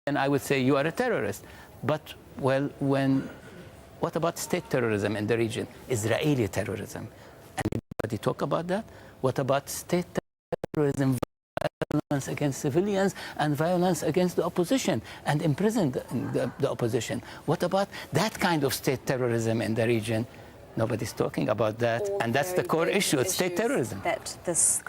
then I would say you are a terrorist. But, well, what about state terrorism in the region? Israeli terrorism. Anybody talk about that? What about state terrorism, violence against civilians and violence against the opposition and imprison the opposition? What about that kind of state terrorism in the region? Nobody's talking about that. And that's the core issue, it's state terrorism. That this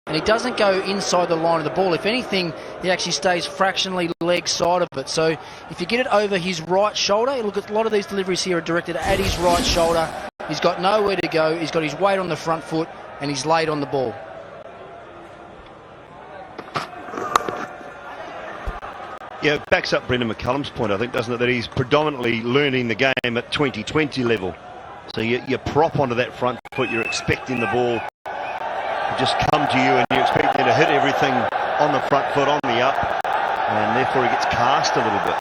And he doesn't go inside the line of the ball. If anything, he actually stays fractionally leg side of it. So if you get it over his right shoulder, look at a lot of these deliveries here are directed at his right shoulder. He's got nowhere to go. He's got his weight on the front foot and he's laid on the ball. Yeah, it backs up Brendan McCullum's point, I think, doesn't it, that he's predominantly learning the game at 2020 level. So you prop onto that front foot, you're expecting the ball just come to you and you expect him to hit everything on the front foot, on the up, and therefore he gets cast a little bit.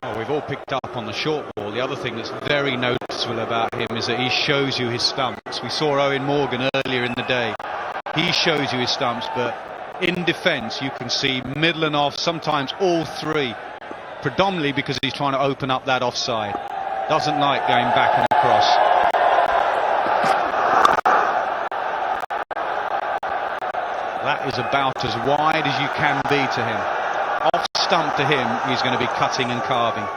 Oh, we've all picked up on the short ball. The other thing that's very noticeable about him is that he shows you his stumps. We saw Owen Morgan earlier in the day. He shows you his stumps, but in defence you can see middle and off, sometimes all three, predominantly because he's trying to open up that offside. Doesn't like going back and across. That is about as wide as you can be to him. Off stump to him, he's going to be cutting and carving.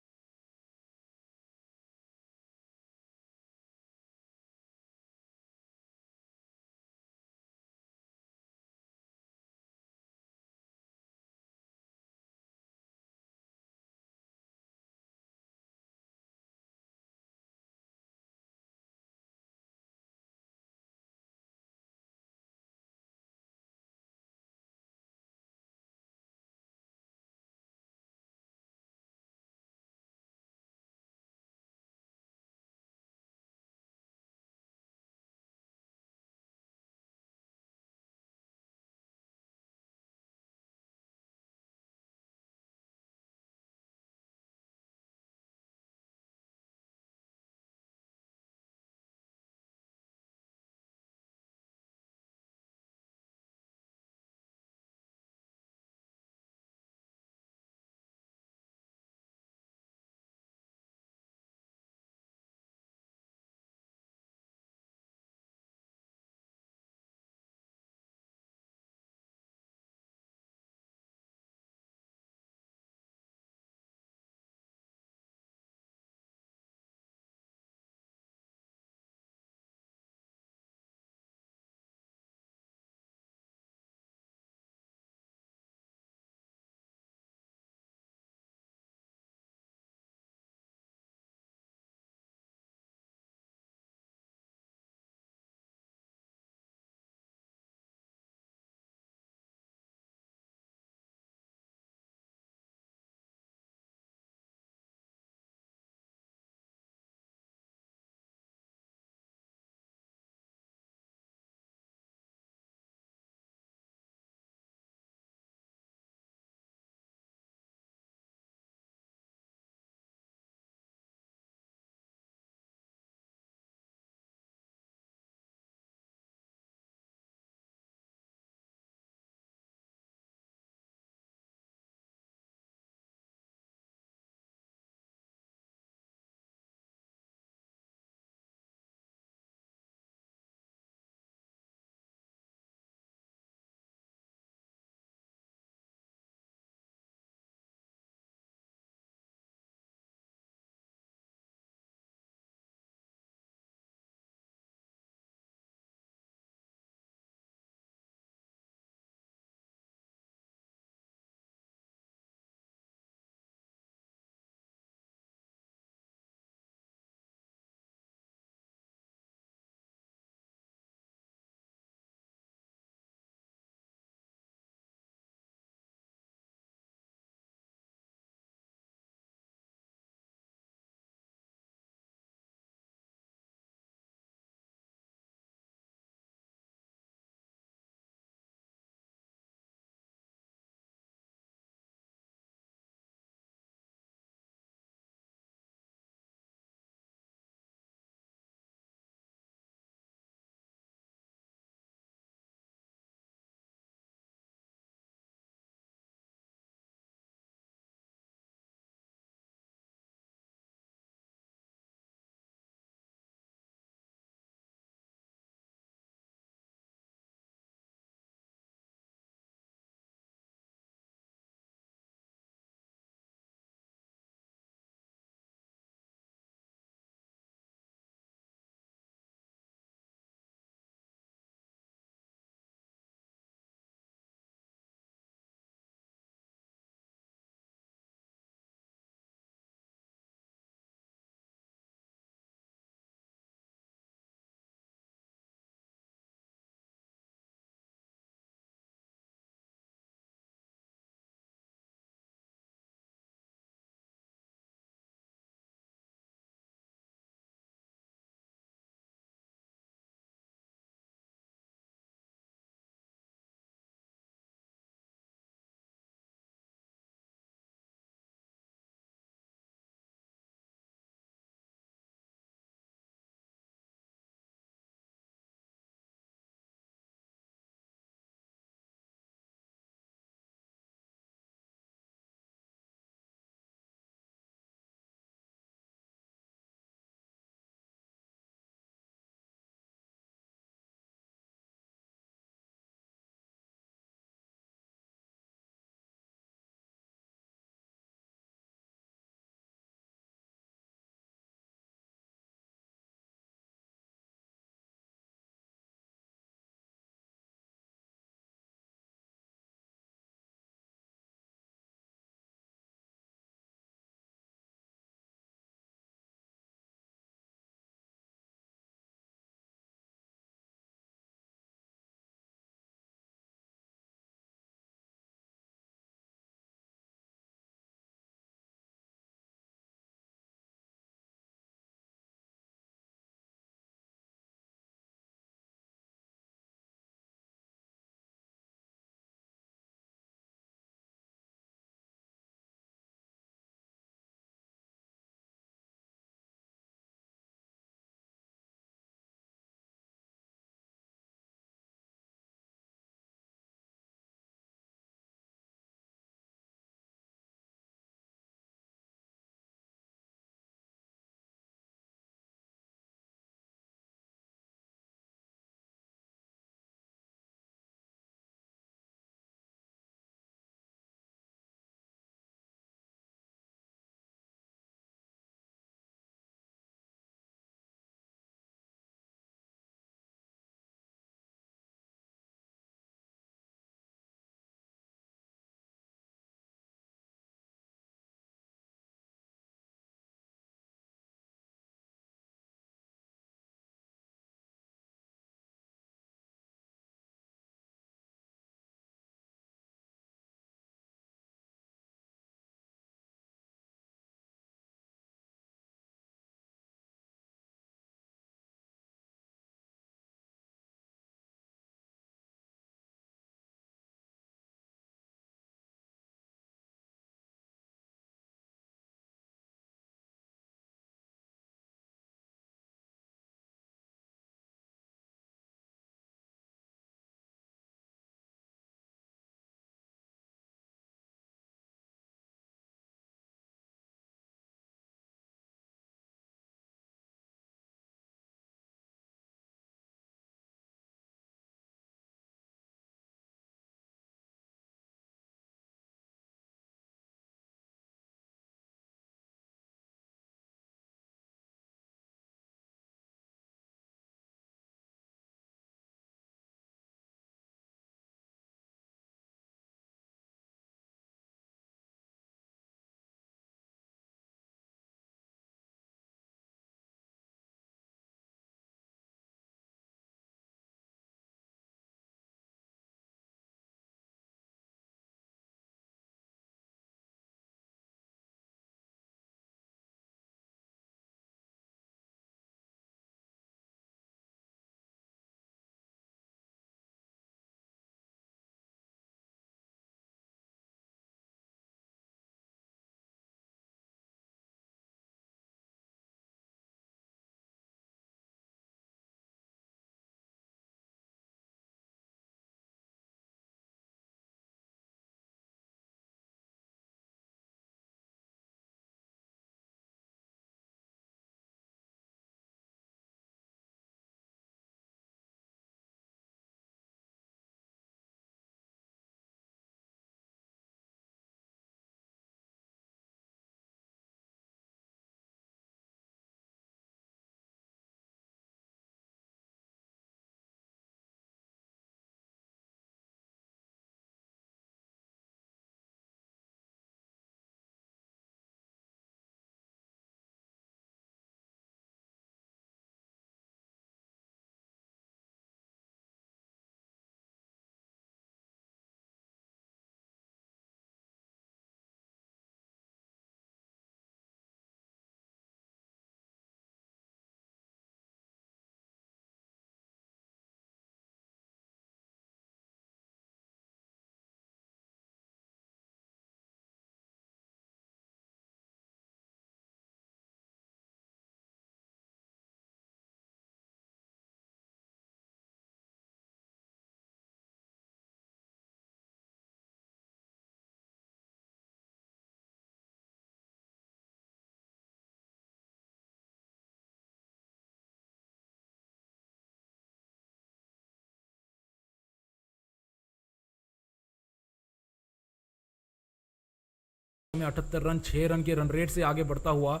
में 78 run, 6 run के run rate से आगे बढ़ता हुआ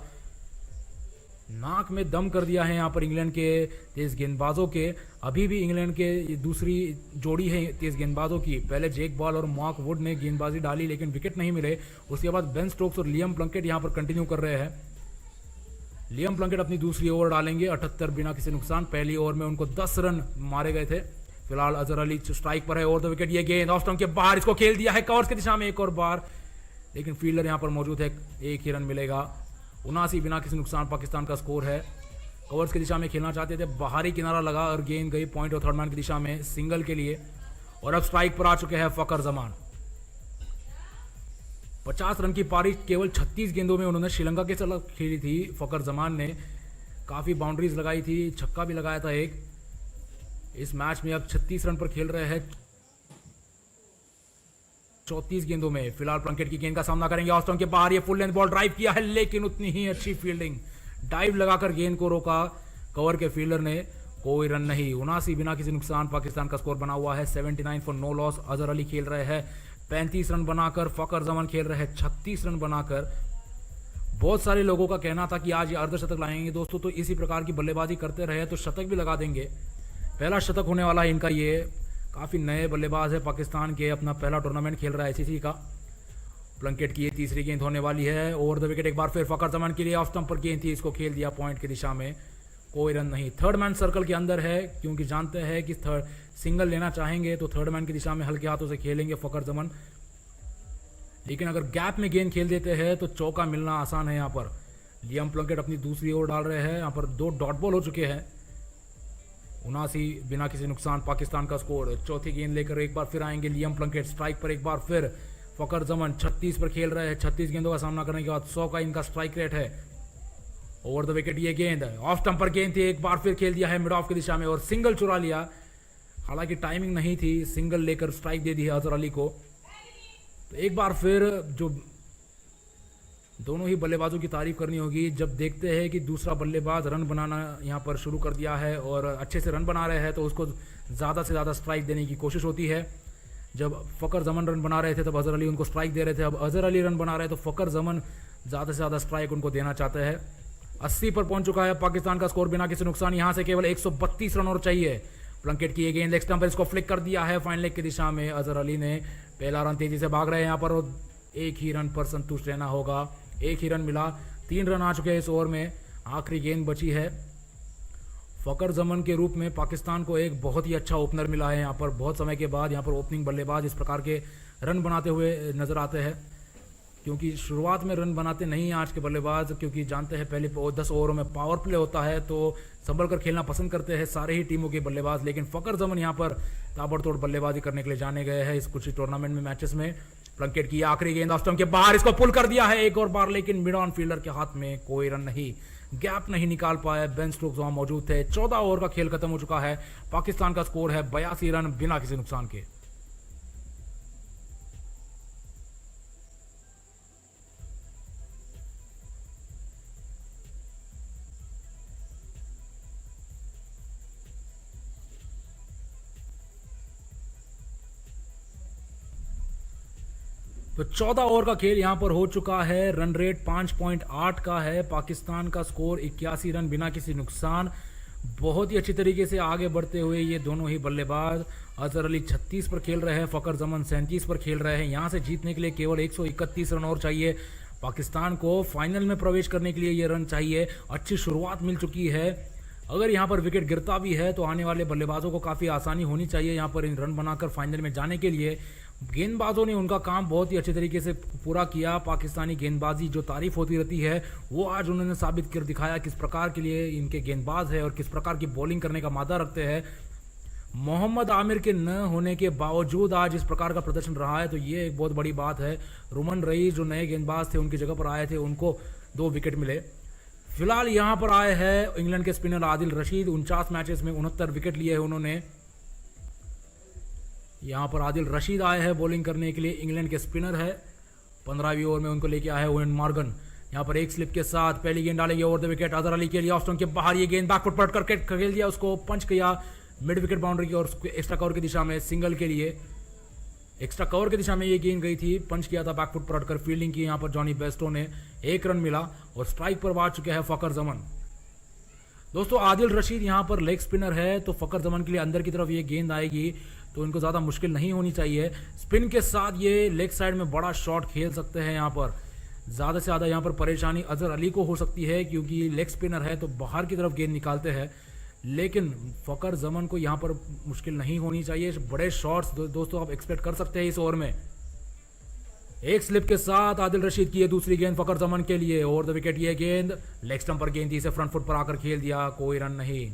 नाक में दम कर दिया है यहाँ पर इंग्लैंड के तेज गेंदबाजों के। अभी भी इंग्लैंड के दूसरी जोड़ी है तेज गेंदबाजों की। पहले जेक बॉल और मार्क वुड ने गेंदबाजी डाली लेकिन विकेट नहीं मिले। उसके बाद बेन स्टोक्स और लियम प्लंकेट यहाँ पर कंटिन्यू कर रहे हैं। लियम प्लंकेट अपनी दूसरी ओवर डालेंगे 78 बिना किसी नुकसान। पहली ओवर में उनको 10 रन मारे गए थे। फिलहाल अजहर अली स्ट्राइक पर है। ओवर द विकेट ये गेंद ऑफ स्टंप के बाहर, इसको खेल दिया है कवर्स की दिशा में एक और बार, लेकिन फील्डर यहाँ पर मौजूद है। एक ही रन मिलेगा। 79 बिना किसी नुकसान पाकिस्तान का स्कोर है। कवर्स की दिशा में खेलना चाहते थे, बाहरी किनारा लगा और गेंद गई पॉइंट और थर्ड मैन की दिशा में सिंगल के लिए। और अब स्ट्राइक पर आ चुके हैं फकर जमान। 50 रन की पारी केवल 36 गेंदों में उन्होंने श्रीलंका के खिलाफ खेली थी। फकर जमान ने काफी बाउंड्रीज लगाई थी, छक्का भी लगाया था एक। इस मैच में अब 36 रन पर खेल रहे हैं 34 गेंदों में। फिलहाल प्लंकेट की गेंद का सामना करेंगे ऑफ स्टंप के बाहर। ये फुल लेंथ बॉल ड्राइव किया है लेकिन उतनी ही अच्छी फील्डिंग, डाइव लगाकर गेंद को रोका कवर के फील्डर ने। कोई रन नहीं। 79 बिना किसी नुकसान पाकिस्तान का स्कोर बना हुआ है। 79 for no loss. Azhar Ali खेल रहे हैं 35 रन बनाकर। फकर जमान खेल रहे हैं 36 रन बनाकर। बहुत सारे लोगों का कहना था कि आज ये अर्धशतक लाएंगे दोस्तों, तो इसी प्रकार की बल्लेबाजी करते रहे तो शतक भी लगा देंगे। पहला शतक होने वाला है इनका। ये काफ़ी नए बल्लेबाज है पाकिस्तान के, अपना पहला टूर्नामेंट खेल रहा है आईसीसी का। प्लंकेट की ये तीसरी गेंद होने वाली है। ओवर द विकेट एक बार फिर फकर जमान के लिए ऑफ स्टंप पर गेंद थी, इसको खेल दिया पॉइंट की दिशा में। कोई रन नहीं। थर्ड मैन सर्कल के अंदर है क्योंकि जानते हैं कि थर्ड सिंगल लेना चाहेंगे तो थर्ड मैन की दिशा में हल्के हाथों से खेलेंगे फकर जमान, लेकिन अगर गैप में गेंद खेल देते हैं तो चौका मिलना आसान है। यहाँ पर लियम प्लंकेट अपनी दूसरी ओवर डाल रहे हैं। यहाँ पर 2 डॉट बॉल हो चुके हैं। 79 बिना किसी नुकसान पाकिस्तान का स्कोर। चौथी गेंद लेकर एक बार फिर आएंगे लियम प्लंकेट। स्ट्राइक पर एक बार फिर फकर जमान 36 पर खेल रहे हैं। 36 गेंदों का सामना करने के बाद 100 का इनका स्ट्राइक रेट है। ओवर द विकेट ये गेंद ऑफ स्टंप पर गेंद थी, एक बार फिर खेल दिया है मिड ऑफ की दिशा में और सिंगल चुरा लिया। हालांकि टाइमिंग नहीं थी, सिंगल लेकर स्ट्राइक दे दी है अजहर अली को। तो एक बार फिर जो दोनों ही बल्लेबाजों की तारीफ करनी होगी जब देखते हैं कि दूसरा बल्लेबाज रन बनाना यहाँ पर शुरू कर दिया है और अच्छे से रन बना रहे हैं तो उसको ज़्यादा से ज़्यादा स्ट्राइक देने की कोशिश होती है। जब फकर जमान रन बना रहे थे तब अजहर अली उनको स्ट्राइक दे रहे थे। अब अजहर अली रन बना रहे हैं तो फकर जमान ज़्यादा से ज़्यादा स्ट्राइक उनको देना चाहते हैं। 80 पर पहुंच चुका है पाकिस्तान का स्कोर बिना किसी नुकसान। यहाँ से केवल 132 रन और चाहिए। प्लंकेट की ये गेंद लेग स्टंप पर, इसको फ्लिक कर दिया है फाइन लेग की दिशा में। अजहर अली ने पहला रन तेजी से भाग रहे हैं यहाँ पर। एक ही रन पर संतुष्ट रहना होगा। एक ही रन मिला। 3 रन आ चुके हैं इस ओवर में। आखिरी गेंद बची है। फकर जमान के रूप में पाकिस्तान को एक बहुत ही अच्छा ओपनर मिला है यहाँ पर। बहुत समय के बाद यहाँ पर ओपनिंग बल्लेबाज इस प्रकार के रन बनाते हुए नजर आते हैं, क्योंकि शुरुआत में रन बनाते नहीं हैं आज के बल्लेबाज, क्योंकि जानते हैं पहले 10 ओवरों में पावर प्ले होता है तो संभल कर खेलना पसंद करते हैं सारे ही टीमों के बल्लेबाज। लेकिन फकर जमान यहाँ पर ताबड़तोड़ बल्लेबाजी करने के लिए जाने गए हैं इस कुछ टूर्नामेंट में, मैचेस में। प्लंकेट की आखिरी गेंद ऑफ स्टंप के बाहर, इसको पुल कर दिया है एक और बार, लेकिन मिड ऑन फील्डर के हाथ में। कोई रन नहीं। गैप नहीं निकाल पाए। बेन स्टोक्स वहां मौजूद थे। 14 ओवर का खेल खत्म हो चुका है। पाकिस्तान का स्कोर है 82 रन बिना किसी नुकसान के। तो 14 ओवर का खेल यहां पर हो चुका है। रन रेट 5.8 का है। पाकिस्तान का स्कोर 81 रन बिना किसी नुकसान। बहुत ही अच्छी तरीके से आगे बढ़ते हुए ये दोनों ही बल्लेबाज। अजहर अली 36 पर खेल रहे हैं, फकर जमान 37 पर खेल रहे हैं। यहां से जीतने के लिए केवल 131 रन और चाहिए। पाकिस्तान को फाइनल में प्रवेश करने के लिए ये रन चाहिए। अच्छी शुरुआत मिल चुकी है। अगर यहाँ पर विकेट गिरता भी है तो आने वाले बल्लेबाजों को काफ़ी आसानी होनी चाहिए यहाँ पर इन रन बनाकर फाइनल में जाने के लिए। गेंदबाजों ने उनका काम बहुत ही अच्छे तरीके से पूरा किया। पाकिस्तानी गेंदबाजी जो तारीफ होती रहती है वो आज उन्होंने साबित कर दिखाया किस प्रकार के लिए इनके गेंदबाज है और किस प्रकार की बॉलिंग करने का मादा रखते हैं। मोहम्मद आमिर के न होने के बावजूद आज इस प्रकार का प्रदर्शन रहा है तो ये एक बहुत बड़ी बात है। रुमन रईस जो नए गेंदबाज थे उनकी जगह पर आए थे, उनको 2 विकेट मिले। फिलहाल यहाँ पर आए हैं इंग्लैंड के स्पिनर आदिल रशीद। 49 मैचेस में 69 विकेट लिए हैं उन्होंने। यहाँ पर आदिल रशीद आए हैं बॉलिंग करने के लिए। इंग्लैंड के स्पिनर है। 15वीं ओवर में उनको लेके आए हैं ओवेन मॉर्गन। यहाँ पर एक स्लिप के साथ पहली गेंद डालेंगे over the wicket Azhar Ali के लिए। ऑफ स्टंप के बाहर ये गेंद बैकफुट पर करके खेल दिया, उसको पंच किया मिड विकेट बाउंड्री की और एक्स्ट्रा कवर की दिशा में सिंगल के लिए। एक्स्ट्रा कवर की दिशा में ये गेंद गई थी, पंच किया था बैकफुट पर हटकर, फील्डिंग की यहाँ पर जॉनी बेस्टो ने, 1 रन मिला और स्ट्राइक पर आ चुके हैं फकर जमन। दोस्तों आदिल रशीद यहाँ पर लेग स्पिनर है, तो फकर जमन के लिए अंदर की तरफ ये गेंद आएगी तो इनको ज़्यादा मुश्किल नहीं होनी चाहिए। स्पिन के साथ ये लेग साइड में बड़ा शॉट खेल सकते हैं। यहाँ पर ज़्यादा से ज़्यादा यहाँ पर परेशानी अजहर अली को हो सकती है, क्योंकि लेग स्पिनर है तो बाहर की तरफ गेंद निकालते हैं, लेकिन फकर जमन को यहाँ पर मुश्किल नहीं होनी चाहिए। बड़े शॉट्स दोस्तों आप एक्सपेक्ट कर सकते हैं इस ओवर में। एक स्लिप के साथ आदिल रशीद की ये दूसरी गेंद फकर जमन के लिए, ओवर द विकेट ये गेंद, लेग स्टंप पर गेंद थी, इसे फ्रंट फुट पर आकर खेल दिया, कोई रन नहीं।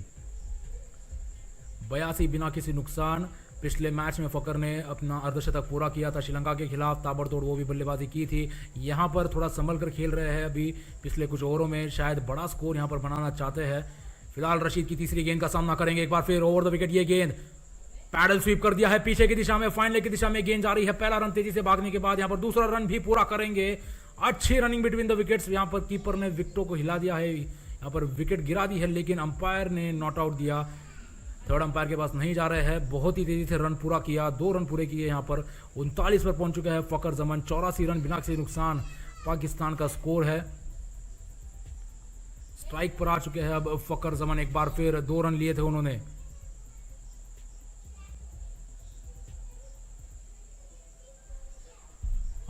82 बिना किसी नुकसान। पिछले मैच में फकर ने अपना अर्धशतक पूरा किया था श्रीलंका के खिलाफ, ताबड़तोड़ वो भी बल्लेबाजी की थी। यहाँ पर थोड़ा संभल कर खेल रहे हैं अभी, पिछले कुछ ओवरों में शायद बड़ा स्कोर यहाँ पर बनाना चाहते हैं। फिलहाल रशीद की तीसरी गेंद का सामना करेंगे एक बार फिर, ओवर द विकेट ये गेंद, पैडल स्वीप कर दिया है पीछे की दिशा में, फाइनल की दिशा में गेंद जा रही है। पहला रन तेजी से भागने के बाद यहाँ पर दूसरा रन भी पूरा करेंगे। अच्छी रनिंग बिटवीन द विकेट्स, यहाँ पर कीपर ने विकेटों को हिला दिया है, यहाँ पर विकेट गिरा दी है, लेकिन अंपायर ने नॉट आउट दिया। थर्ड अंपायर के पास नहीं जा रहे हैं, बहुत ही तेजी से रन पूरा किया, 2 रन पूरे किए। यहाँ पर 39 पर पहुंच चुके हैं फकर जमन, 84 रन बिना किसी नुकसान पाकिस्तान का स्कोर है। स्ट्राइक पर आ चुके हैं अब फकर जमन, एक बार फिर 2 रन लिए थे उन्होंने।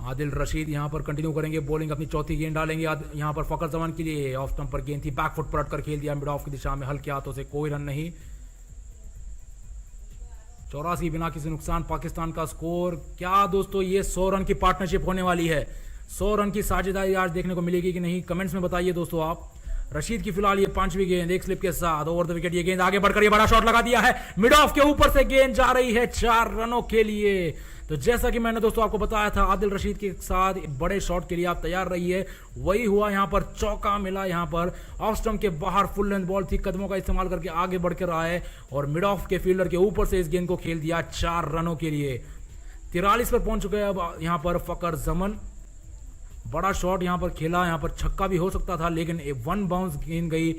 आदिल रशीद यहां पर कंटिन्यू करेंगे बॉलिंग, अपनी चौथी गेंद डालेंगे यहां पर फकर जमान के लिए। ऑफ स्टंप पर गेंद थी, बैक फुट पर अटकर खेल दिया मिड ऑफ की दिशा में, हल्के हाथों से, कोई रन नहीं। 84 बिना किसी नुकसान पाकिस्तान का स्कोर। क्या दोस्तों ये 100 रन की पार्टनरशिप होने वाली है? 100 रन की साझेदारी आज देखने को मिलेगी कि नहीं, कमेंट्स में बताइए दोस्तों आप। रशीद की फिलहाल ये 5वीं गेंद, एक स्लिप के साथ, ओवर द विकेट ये गेंद, आगे बढ़कर ये बड़ा शॉट लगा दिया है, मिड ऑफ के ऊपर से गेंद जा रही है 4 रनों के लिए। तो जैसा कि मैंने दोस्तों आपको बताया था, आदिल रशीद के साथ बड़े शॉट के लिए आप तैयार रहिए, वही हुआ। यहां पर चौका मिला, यहां पर ऑफ स्टंप के बाहर फुल लेंथ बॉल थी, कदमों का इस्तेमाल करके आगे बढ़कर आए और मिड ऑफ के फील्डर के ऊपर से इस गेंद को खेल दिया 4 रनों के लिए। 43 पर पहुंच चुके हैं अब यहां पर फकर जमन। बड़ा शॉट यहां पर खेला, यहां पर छक्का भी हो सकता था, लेकिन 1 बाउंस गेंद गई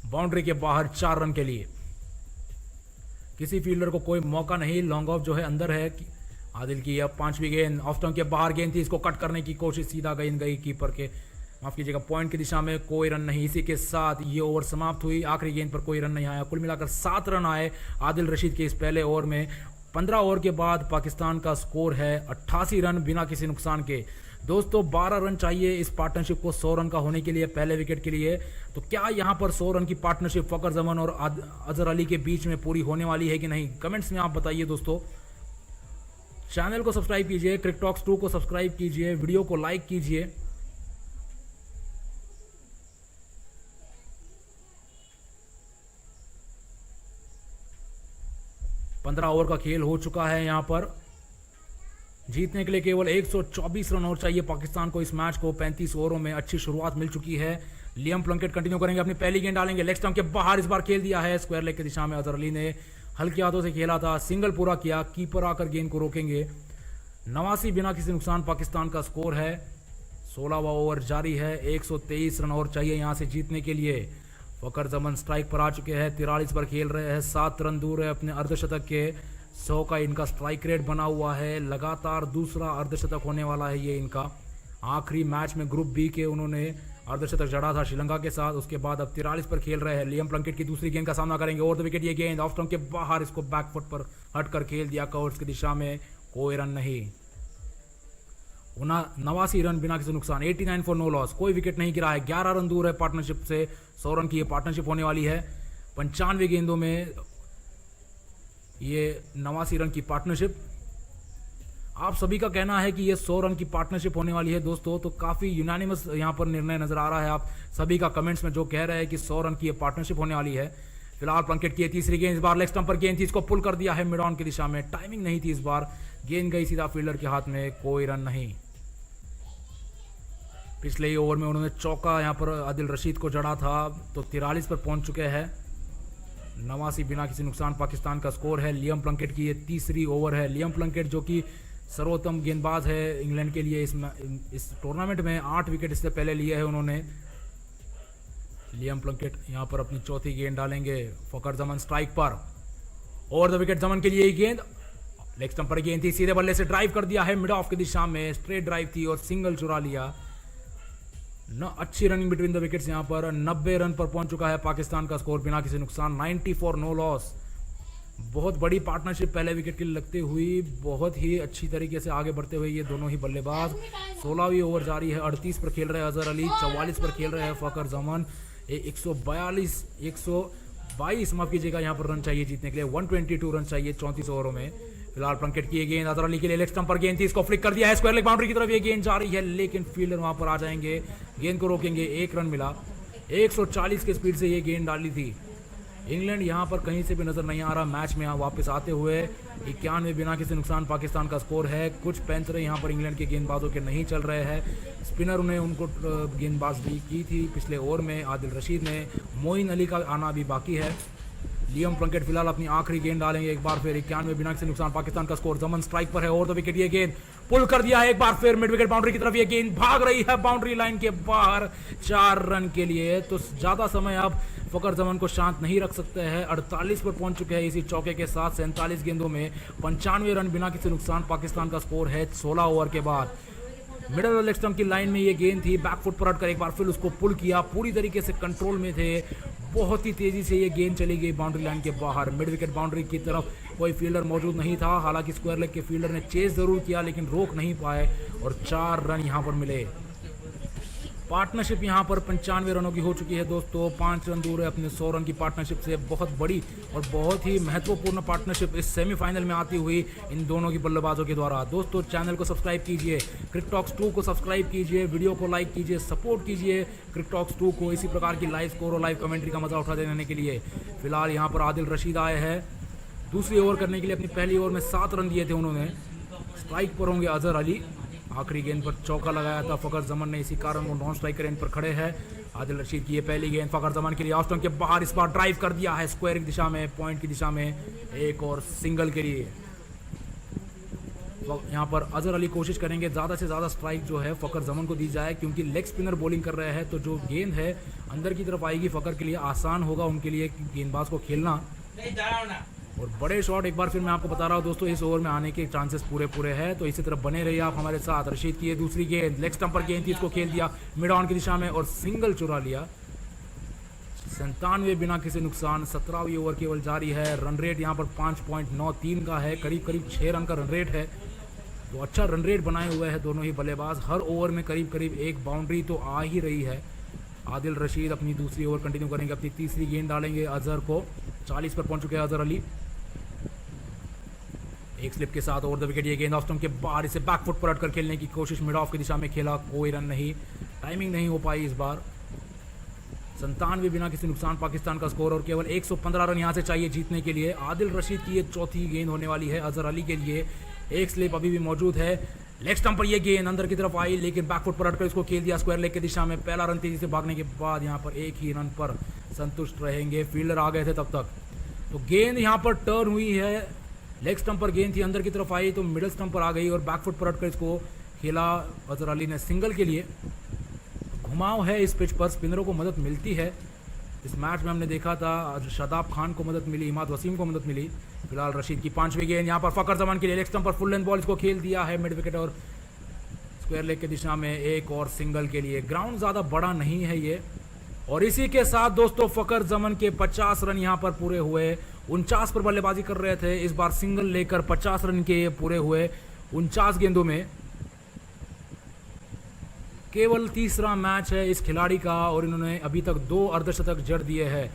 बाउंड्री के बाहर 4 रन के लिए। किसी फील्डर को कोई मौका नहीं, लॉन्ग ऑफ जो है अंदर है। आदिल की अब 5वीं गेंद, ऑफ स्टंप के बाहर गेंद थी, इसको कट करने की कोशिश, सीधा गेंद गई कीपर के, माफ कीजिएगा, पॉइंट की दिशा में, कोई रन नहीं। इसी के साथ ये ओवर समाप्त हुई, आखिरी गेंद पर कोई रन नहीं आया। कुल मिलाकर 7 रन आए आदिल रशीद के इस पहले ओवर में। 15 ओवर के बाद पाकिस्तान का स्कोर है 88 रन बिना किसी नुकसान के। दोस्तों 12 रन चाहिए इस पार्टनरशिप को 100 रन का होने के लिए, पहले विकेट के लिए। तो क्या यहां पर 100 रन की पार्टनरशिप फकर जमान और अजहर अली के बीच में पूरी होने वाली है कि नहीं, कमेंट्स में आप बताइए दोस्तों। चैनल को सब्सक्राइब कीजिए, क्रिक टॉक्स 2 को सब्सक्राइब कीजिए, वीडियो को लाइक कीजिए। पंद्रह ओवर का खेल हो चुका है। यहां पर जीतने के लिए केवल 124 रन और चाहिए पाकिस्तान को इस मैच को। 35 ओवरों में अच्छी शुरुआत मिल चुकी है। लियम प्लंकेट कंटिन्यू करेंगे, अपनी पहली गेंद डालेंगे, लेग स्टंप के बाहर इस बार खेल दिया है, स्क्वायर लेग की दिशा में। अजहर अली ने हल्के हाथों से खेला था, सिंगल पूरा किया, कीपर आकर गेंद को रोकेंगे। 89 बिना किसी नुकसान पाकिस्तान का स्कोर है। 16वां ओवर जारी है, 123 रन और चाहिए यहां से जीतने के लिए। फकर जमन स्ट्राइक पर आ चुके हैं, 43 पर खेल रहे हैं, 7 रन दूर है अपने अर्धशतक के। 100 का इनका स्ट्राइक रेट बना हुआ है, लगातार दूसरा अर्धशतक होने वाला है ये इनका। आखिरी मैच में ग्रुप बी के उन्होंने अर्धशतक जड़ा था श्रीलंका के साथ, उसके बाद अब 43 पर खेल रहे हैं। लियम प्लंकेट की दूसरी गेंद का सामना करेंगे, ओवर द विकेट ये गेंद, ऑफ स्टंप के बाहर, इसको बैक फुट पर हटकर खेल दिया कवर्स की दिशा में, कोई रन नहीं। 89 रन बिना किसी नुकसान, 89 फॉर नो लॉस, कोई विकेट नहीं गिरा है। 11 रन दूर है पार्टनरशिप से, 100 रन की ये पार्टनरशिप होने वाली है। 95 गेंदों में ये 89 रन की पार्टनरशिप। आप सभी का कहना है कि ये 100 रन की पार्टनरशिप होने वाली है दोस्तों, तो काफी यूनानिमस यहां पर निर्णय नजर आ रहा है आप सभी का कमेंट्स में, जो कह रहे हैं कि 100 रन की ये पार्टनरशिप होने वाली है। फिलहाल प्लंकेट की तीसरी गेंद, इस बार लेग स्टंप पर गेंद थी, इसको पुल कर दिया है मिड ऑन की दिशा में, टाइमिंग नहीं थी इस बार, गेंद गई सीधा फील्डर के हाथ में, कोई रन नहीं। पिछले ही ओवर में उन्होंने चौका यहां पर आदिल रशीद को जड़ा था, तो 43 पर पहुंच चुके हैं। 89 बिना किसी नुकसान पाकिस्तान का स्कोर है। लियम प्लंकेट की ये तीसरी ओवर है। लियम प्लंकेट जो कि सर्वोत्तम गेंदबाज है इंग्लैंड के लिए इस टूर्नामेंट में, 8 विकेट इससे पहले लिए हैं उन्होंने। लियम प्लंकेट यहां पर अपनी चौथी गेंद डालेंगे, फकर जमन स्ट्राइक पर, ओवर द विकेट जमन के लिए ये गेंद, लेग स्टंप पर गेंद थी, सीधे बल्ले से ड्राइव कर दिया है मिड ऑफ की दिशा में, स्ट्रेट ड्राइव थी और सिंगल चुरा लिया। न अच्छी रनिंग बिटवीन द विकेट्स यहां पर। 90 रन पर पहुंच चुका है पाकिस्तान का स्कोर बिना किसी नुकसान, 94 नो लॉस। बहुत बड़ी पार्टनरशिप पहले विकेट के लिए लगते हुई, बहुत ही अच्छी तरीके से आगे बढ़ते हुए ये दोनों ही बल्लेबाज। 16वीं ओवर जारी है, 38 पर खेल रहे हैं अजहर अली, 44 पर खेल रहे हैं फखर जमान। 122 माफ कीजिएगा यहाँ पर रन चाहिए जीतने के लिए, 122 रन चाहिए 34 ओवरों में। फिलहाल प्लंकेट की गेंद अजहर अली के लिए लेग स्टंप पर गेंद थी, इसको फ्लिक कर दिया है स्क्वायर लेग बाउंड्री की तरफ, ये गेंद जा रही है लेकिन फील्डर वहां पर आ जाएंगे, गेंद को रोकेंगे। 1 रन मिला, 140 के स्पीड से ये गेंद डाली थी। इंग्लैंड यहां पर कहीं से भी नजर नहीं आ रहा मैच में वापस आते हुए। 91 बिना किसी नुकसान पाकिस्तान का स्कोर है। कुछ पैंतरे यहां पर इंग्लैंड के गेंदबाजों के नहीं चल रहे हैं। स्पिनर ने उनको गेंदबाजी की थी पिछले ओवर में आदिल रशीद ने, मोइन अली का आना भी बाकी है। लियम प्लंकेट फिलहाल अपनी आखिरी गेंद डालेंगे एक बार फिर। 91 बिना किसी नुकसान पाकिस्तान का स्कोर। जमन स्ट्राइक पर है और द विकेट, ये गेंद पुल कर दिया है एक बार फिर मिड विकेट बाउंड्री की तरफ, ये गेंद भाग रही है बाउंड्री लाइन के बाहर 4 रन के लिए। तो ज्यादा समय अब फखर जमान को शांत नहीं रख सकते हैं। 48 पर पहुंच चुके हैं इसी चौके के साथ। 47 गेंदों में 95 रन बिना किसी नुकसान पाकिस्तान का स्कोर है 16 ओवर के बाद। मिडल लेग स्टंप की लाइन में ये गेंद थी, बैक फुट पर हटकर एक बार फिर उसको पुल किया, पूरी तरीके से कंट्रोल में थे। बहुत ही तेजी से ये गेंद चली गई बाउंड्री लाइन के बाहर। मिड विकेट बाउंड्री की तरफ कोई फील्डर मौजूद नहीं था, हालांकि स्क्वायर लेग के फील्डर ने चेज जरूर किया लेकिन रोक नहीं पाए और 4 रन यहां पर मिले। पार्टनरशिप यहां पर 95 रनों की हो चुकी है दोस्तों, 5 रन दूर है अपने 100 रन की पार्टनरशिप से। बहुत बड़ी और बहुत ही महत्वपूर्ण पार्टनरशिप इस सेमीफाइनल में आती हुई इन दोनों की बल्लेबाजों के द्वारा। दोस्तों चैनल को सब्सक्राइब कीजिए, क्रिकटॉक्स 2 को सब्सक्राइब कीजिए, वीडियो को लाइक कीजिए, सपोर्ट कीजिए क्रिकटॉक्स 2 को इसी प्रकार की लाइव स्कोर और लाइव कमेंट्री का मजा उठा देने के लिए। फिलहाल यहाँ पर आदिल रशीद आए हैं दूसरी ओवर करने के लिए। अपनी पहली ओवर में 7 रन दिए थे उन्होंने। स्ट्राइक पर होंगे अजहर अली, आखिरी गेंद पर चौका लगाया था फखर जमान ने, इसी कारण वो नॉन स्ट्राइकर एंड पर खड़े हैं। आदिल रशीद की ये पहली गेंद फखर जमान के लिए ऑफ स्टंप के बाहर, इस बार ड्राइव कर दिया है स्क्वायर की दिशा में, पॉइंट की दिशा में, एक और सिंगल के लिए। यहाँ पर अजहर अली कोशिश करेंगे ज़्यादा से ज़्यादा स्ट्राइक जो है फखर जमान को दी जाए, क्योंकि लेग स्पिनर बॉलिंग कर रहे हैं तो जो गेंद है अंदर की तरफ आएगी फखर के लिए, आसान होगा उनके लिए गेंदबाज को खेलना। और बड़े शॉट एक बार फिर मैं आपको बता रहा हूँ दोस्तों, इस ओवर में आने के चांसेस पूरे हैं, तो इसी तरफ बने रहिए आप हमारे साथ। रशीद की ये दूसरी गेंद लेग स्टंप पर गेंद थी, इसको खेल दिया मिड ऑन की दिशा में और सिंगल चुरा लिया। 97 बिना किसी नुकसान। 17वीं ओवर केवल जारी है। रन रेट यहाँ पर 5.93 का है, करीब 6 रन का रन रेट है। तो अच्छा रन रेट बनाए हुए हैं दोनों ही बल्लेबाज। हर ओवर में करीब एक बाउंड्री तो आ ही रही है। आदिल रशीद अपनी दूसरी ओवर कंटिन्यू करेंगे, अपनी तीसरी गेंद डालेंगे अजहर को। 40 पर पहुंच चुके हैं अजहर अली, एक स्लिप के साथ ओवर द विकेट, ये गेंद ऑफ स्टंप के बाहर, इसे बैक फुट पर हटकर खेलने की कोशिश, मिड ऑफ की दिशा में खेला, कोई रन नहीं, टाइमिंग नहीं हो पाई इस बार। 97 बिना किसी नुकसान पाकिस्तान का स्कोर और केवल 115 रन यहां से चाहिए जीतने के लिए। आदिल रशीद की ये चौथी गेंद होने वाली है अजहर अली के लिए। एक स्लिप अभी भी मौजूद है। लेग स्टंप पर यह गेंद अंदर की तरफ आई लेकिन बैक फुट पर हटकर इसको खेल दिया स्क्वायर लेग की दिशा में। पहला रन तेजी से भागने के बाद यहां पर एक ही रन पर संतुष्ट रहेंगे, फील्डर आ गए थे तब तक। तो गेंद यहां पर टर्न हुई है, लेग स्टंप पर गेंद थी, अंदर की तरफ आई तो मिडल स्टंप पर आ गई और बैक फुट पर हटकर इसको खेला अजहर अली ने सिंगल के लिए। घुमाव है इस पिच पर, स्पिनरों को मदद मिलती है। इस मैच में हमने देखा था शादाब खान को मदद मिली, इमाद वसीम को मदद मिली। फिलहाल रशीद की 5वीं गेंद यहाँ पर फखर जमान के लिए लेग स्टंप पर फुल लेंथ बॉल, इसको खेल दिया है मिड विकेट और स्क्वायर लेग की दिशा में, एक और सिंगल के लिए। ग्राउंड ज़्यादा बड़ा नहीं है ये। और इसी के साथ दोस्तों फखर जमान के 50 रन यहाँ पर पूरे हुए। 49 पर बल्लेबाजी कर रहे थे, इस बार सिंगल लेकर 50 रन के पूरे हुए 49 गेंदों में। केवल तीसरा मैच है इस खिलाड़ी का और इन्होंने अभी तक 2 अर्धशतक जड़ दिए हैं।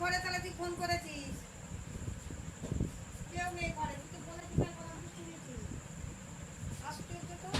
ঘরে তাহলে তুই ফোন করেছিস কেউ নেই ঘরে তুই তো বলেছিস না কথা শুনেছি আশ্চর্য তো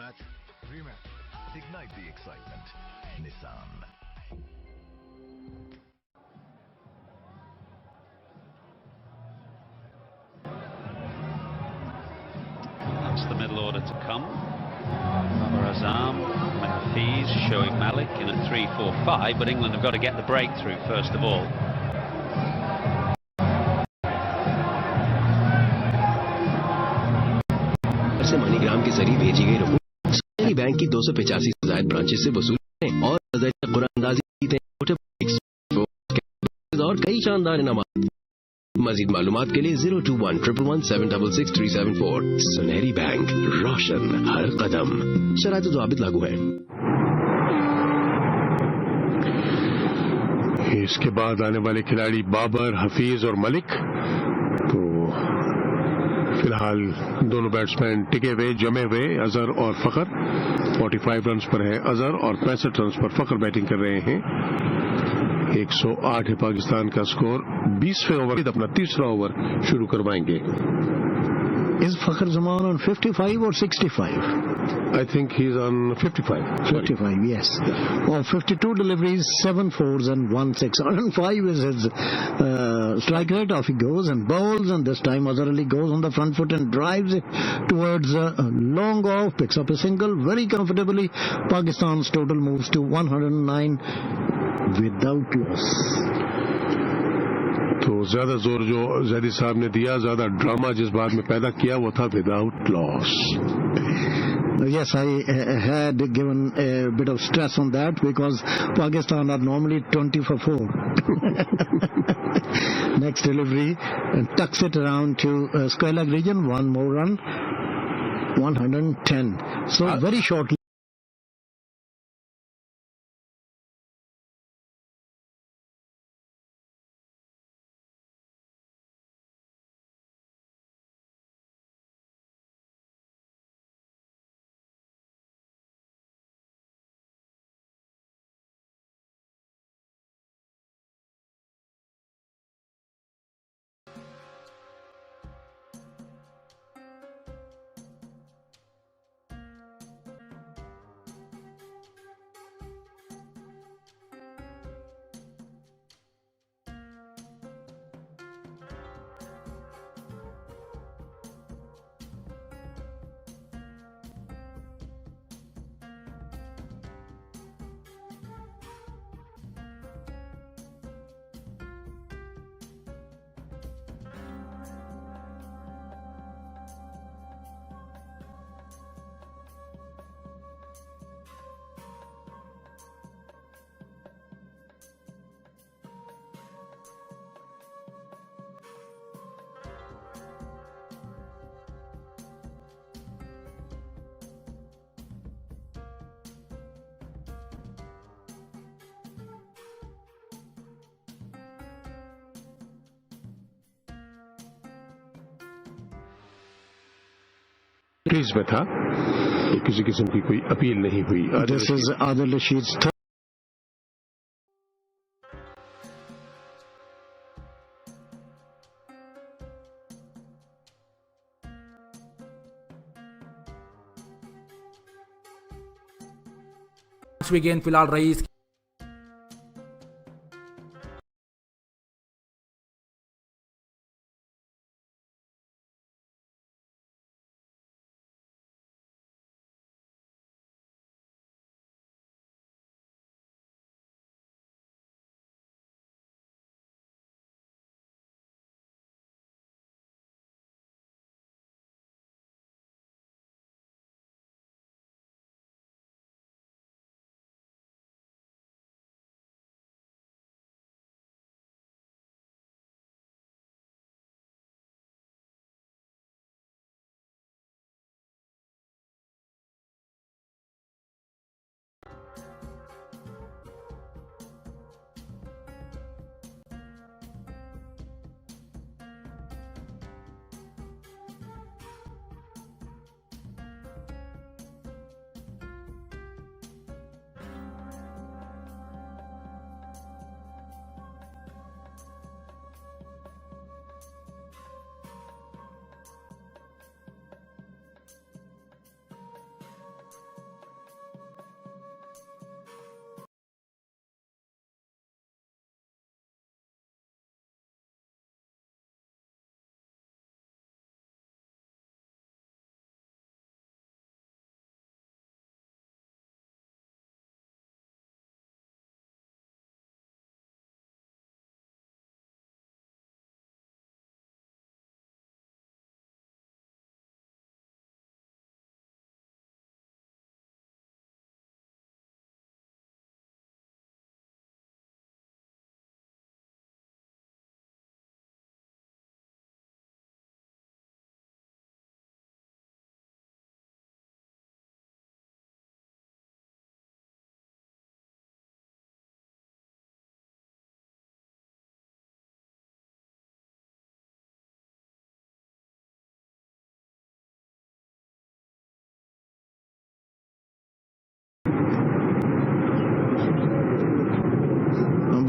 Rematch? Rematch. Ignite the excitement. Nissan. That's the middle order to come. Babar Azam, Hafiz, Shoaib Malik in at 3-4-5, but England have got to get the breakthrough first of all. से मनीग्राम के जरिए भेजी गई रकूम सोनेरी bank की 285 से ज्यादा branches से वसूल करें और कुरानंदाजी और कई शानदार इनामात। मजीद मालूमात के लिए 021-111-766-374। सुनहरी बैंक, रोशन हर कदम। शराइत ज़वाबित लागू है। इसके बाद आने वाले खिलाड़ी बाबर, हफीज और मलिक। तो फिलहाल दोनों बैट्समैन टिके हुए, जमे हुए। अजहर और फखर 45 रन्स पर है अजहर और 65 रन्स पर फखर बैटिंग कर रहे हैं। 108 है पाकिस्तान का स्कोर। 20वें ओवर अपना तीसरा ओवर शुरू करवाएंगे। Is Fakhar Zaman on 55 or 65? I think he's on 55. 55, yes. Oh, 52 deliveries, 7 fours and 1 6. 105 is his strike rate. Off he goes and bowls, and this time Azhar Ali goes on the front foot and drives it towards a long off, picks up a single very comfortably. Pakistan's total moves to 109 without loss. तो ज्यादा जोर जो जैदी साहब ने दिया, ज्यादा drama जिस बात में पैदा किया, वो था without loss. Yes, I had given a bit of stress on that because Pakistan are normally 20 for 4. Next delivery and tucks it around to square leg region. One more run, 110. So very shortly. Crease में था, तो किसी किस्म की कोई appeal नहीं हुई। This is Adil Rashid's third. गेंद फिलहाल rice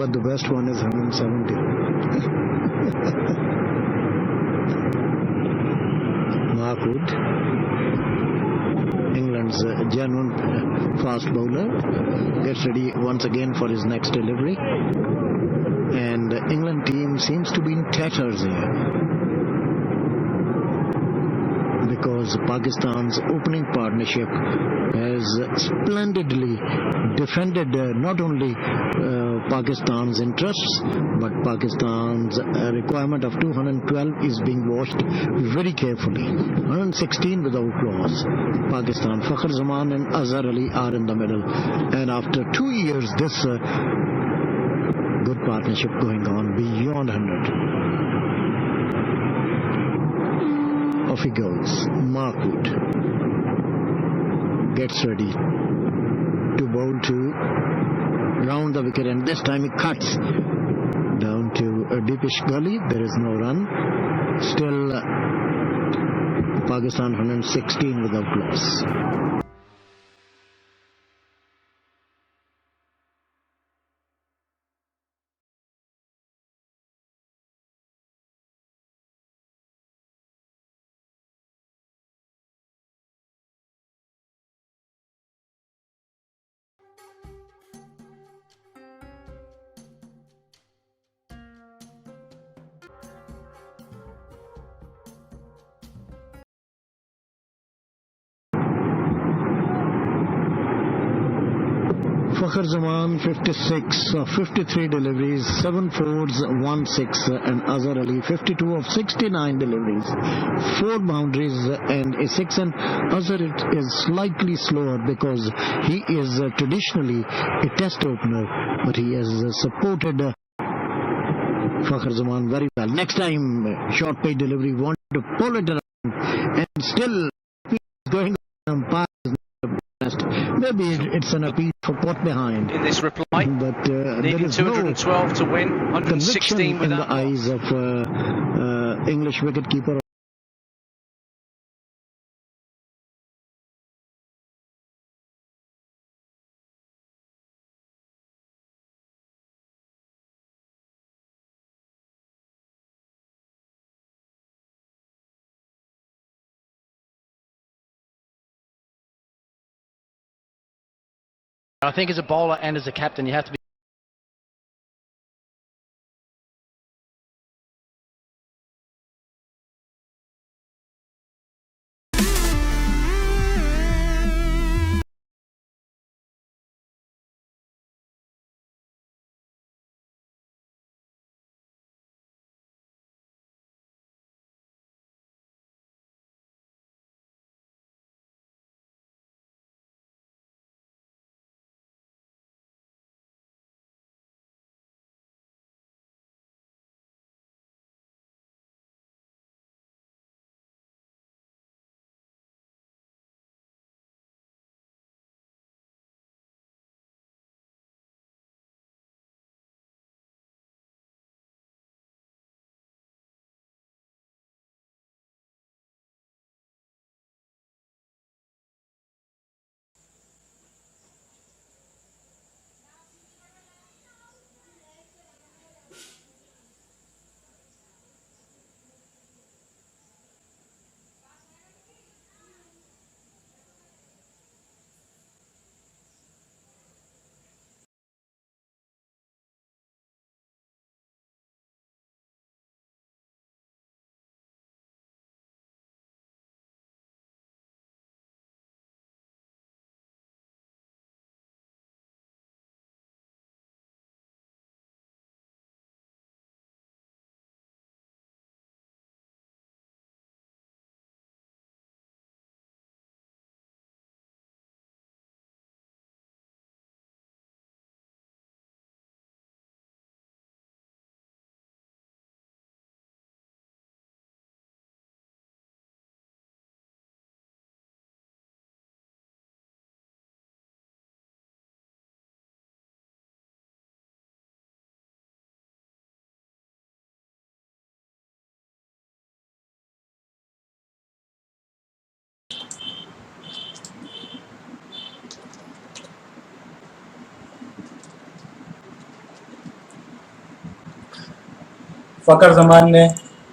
but the best one is 170. Mark Wood, England's genuine fast bowler, gets ready once again for his next delivery. And the England team seems to be in tatters here, because Pakistan's opening partnership has splendidly defended not only Pakistan's interests, but Pakistan's requirement of 212 is being watched very carefully. 116 without loss. Pakistan, Fakhr Zaman and Azhar Ali are in the middle. And after 2 years, this good partnership going on beyond 100. Off he goes. Mark Wood gets ready to bowl to round the wicket, and this time he cuts down to a deepish gully. There is no run. Still Pakistan 116 without loss. Fakhr Zaman 56 of 53 deliveries, 7 fours, 1 6, and Azhar Ali 52 of 69 deliveries, 4 boundaries and a 6. And Azhar is slightly slower because he is traditionally a test opener, but he has supported Fakhr Zaman very well. Next time, short page delivery, want to pull it around, and still going on par. Maybe it's an appeal for put behind in this reply, but there is 212 no to win, 116 in the eyes of English wicketkeeper I think as a bowler and as a captain, you have to be Fakhar Zaman ने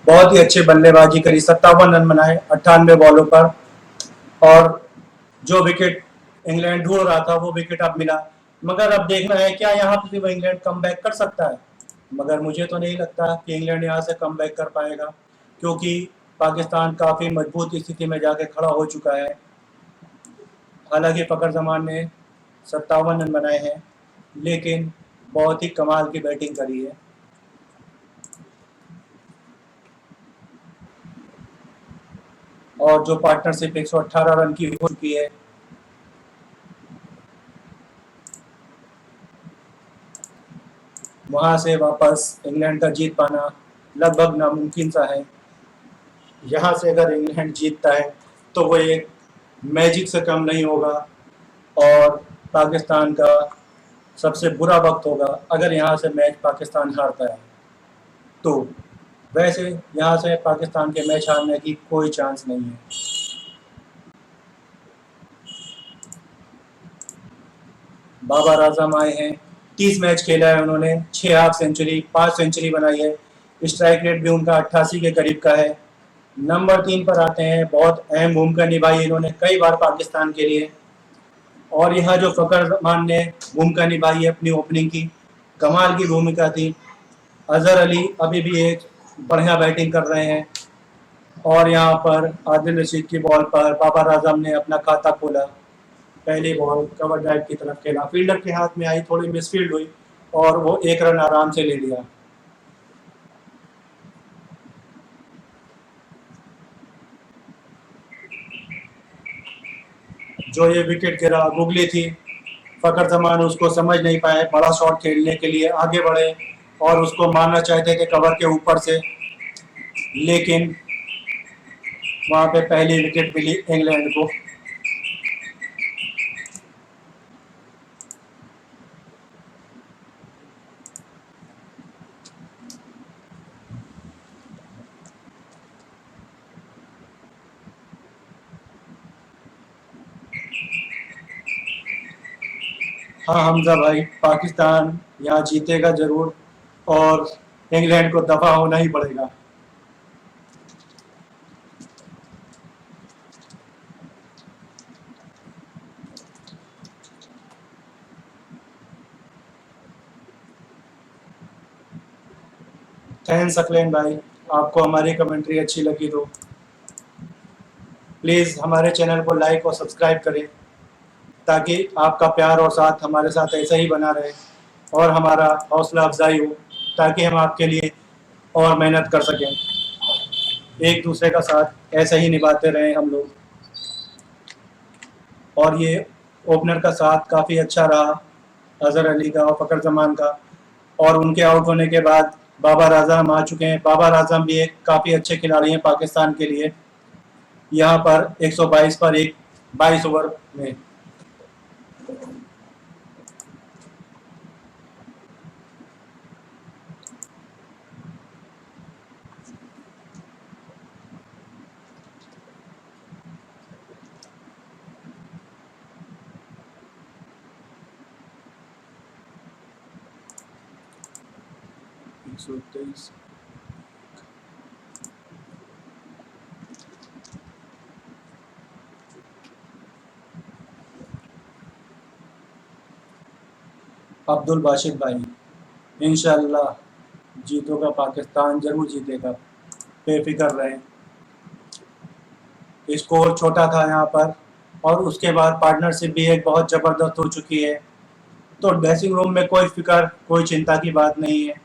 बहुत ही अच्छी बल्लेबाजी करी, 57 run बनाए 98 बॉलों पर, और जो विकेट इंग्लैंड ढूंढ रहा था वो विकेट अब मिला। मगर अब देखना है क्या यहाँ पे वो इंग्लैंड कमबैक कर सकता है, मगर मुझे तो नहीं लगता कि इंग्लैंड यहाँ से कमबैक कर पाएगा, क्योंकि पाकिस्तान काफ़ी मजबूत स्थिति में जाके खड़ा हो चुका है। हालांकि फ़खर जमान ने 57 रन बनाए हैं, लेकिन बहुत ही कमाल की बैटिंग करी है। और जो पार्टनरशिप 118 रन की हो चुकी है, वहां से वापस इंग्लैंड का जीत पाना लगभग नामुमकिन सा है। यहाँ से अगर इंग्लैंड जीतता है तो वो एक मैजिक से कम नहीं होगा, और पाकिस्तान का सबसे बुरा वक्त होगा अगर यहाँ से मैच पाकिस्तान हारता है। तो वैसे यहाँ से पाकिस्तान के मैच हारने की कोई चांस नहीं है। बाबर आजम आए हैं, 30 मैच खेला है उन्होंने, 6 हाफ सेंचुरी, 5 सेंचुरी बनाई है, स्ट्राइक रेट भी उनका 88 के करीब का है। नंबर 3 पर आते हैं, बहुत अहम भूमिका निभाई इन्होंने कई बार पाकिस्तान के लिए, और यहाँ जो फ़खर जमान ने भूमिका निभाई है अपनी ओपनिंग की, कमाल की भूमिका थी। अजहर अली अभी भी एक बढ़िया बैटिंग कर रहे हैं, और यहाँ पर आदिल रशीद की बॉल पर बाबर आजम ने अपना खाता खोला। पहली बॉल कवर ड्राइव की तरफ खेला, फील्डर के हाथ में आई, थोड़ी मिसफील्ड हुई और वो 1 रन आराम से ले लिया। जो ये विकेट गिरा गुगली थी, फ़खर जमान उसको समझ नहीं पाए, बड़ा शॉट खेलने के लिए आगे बढ़े और उसको मारना चाहते थे कवर के ऊपर से, लेकिन वहाँ पे पहली विकेट मिली इंग्लैंड को। हाँ हमजा भाई, पाकिस्तान यहाँ जीतेगा जरूर, और इंग्लैंड को दफा होना ही पड़ेगा। थैंक्स अकलेन भाई, आपको हमारी कमेंट्री अच्छी लगी तो प्लीज़ हमारे चैनल को लाइक और सब्सक्राइब करें, ताकि आपका प्यार और साथ हमारे साथ ऐसा ही बना रहे और हमारा हौसला अफजाई हो, ताकि हम आपके लिए और मेहनत कर सकें, एक दूसरे का साथ ऐसे ही निभाते रहें हम लोग। और ये ओपनर का साथ काफ़ी अच्छा रहा, अजहर अली का और फ़खर जमान का, और उनके आउट होने के बाद बाबर आजम आ चुके हैं। बाबर आजम भी एक काफ़ी अच्छे खिलाड़ी हैं पाकिस्तान के लिए। यहाँ पर 122 पर एक 22 ओवर में। अब्दुल बाशिद भाई, इंशाल्लाह जीतोगा पाकिस्तान, ज़रूर जीतेगा, बेफिक्र रहें। स्कोर छोटा था यहाँ पर, और उसके बाद पार्टनरशिप भी एक बहुत ज़बरदस्त हो चुकी है, तो ड्रेसिंग रूम में कोई फिक्र, कोई चिंता की बात नहीं है।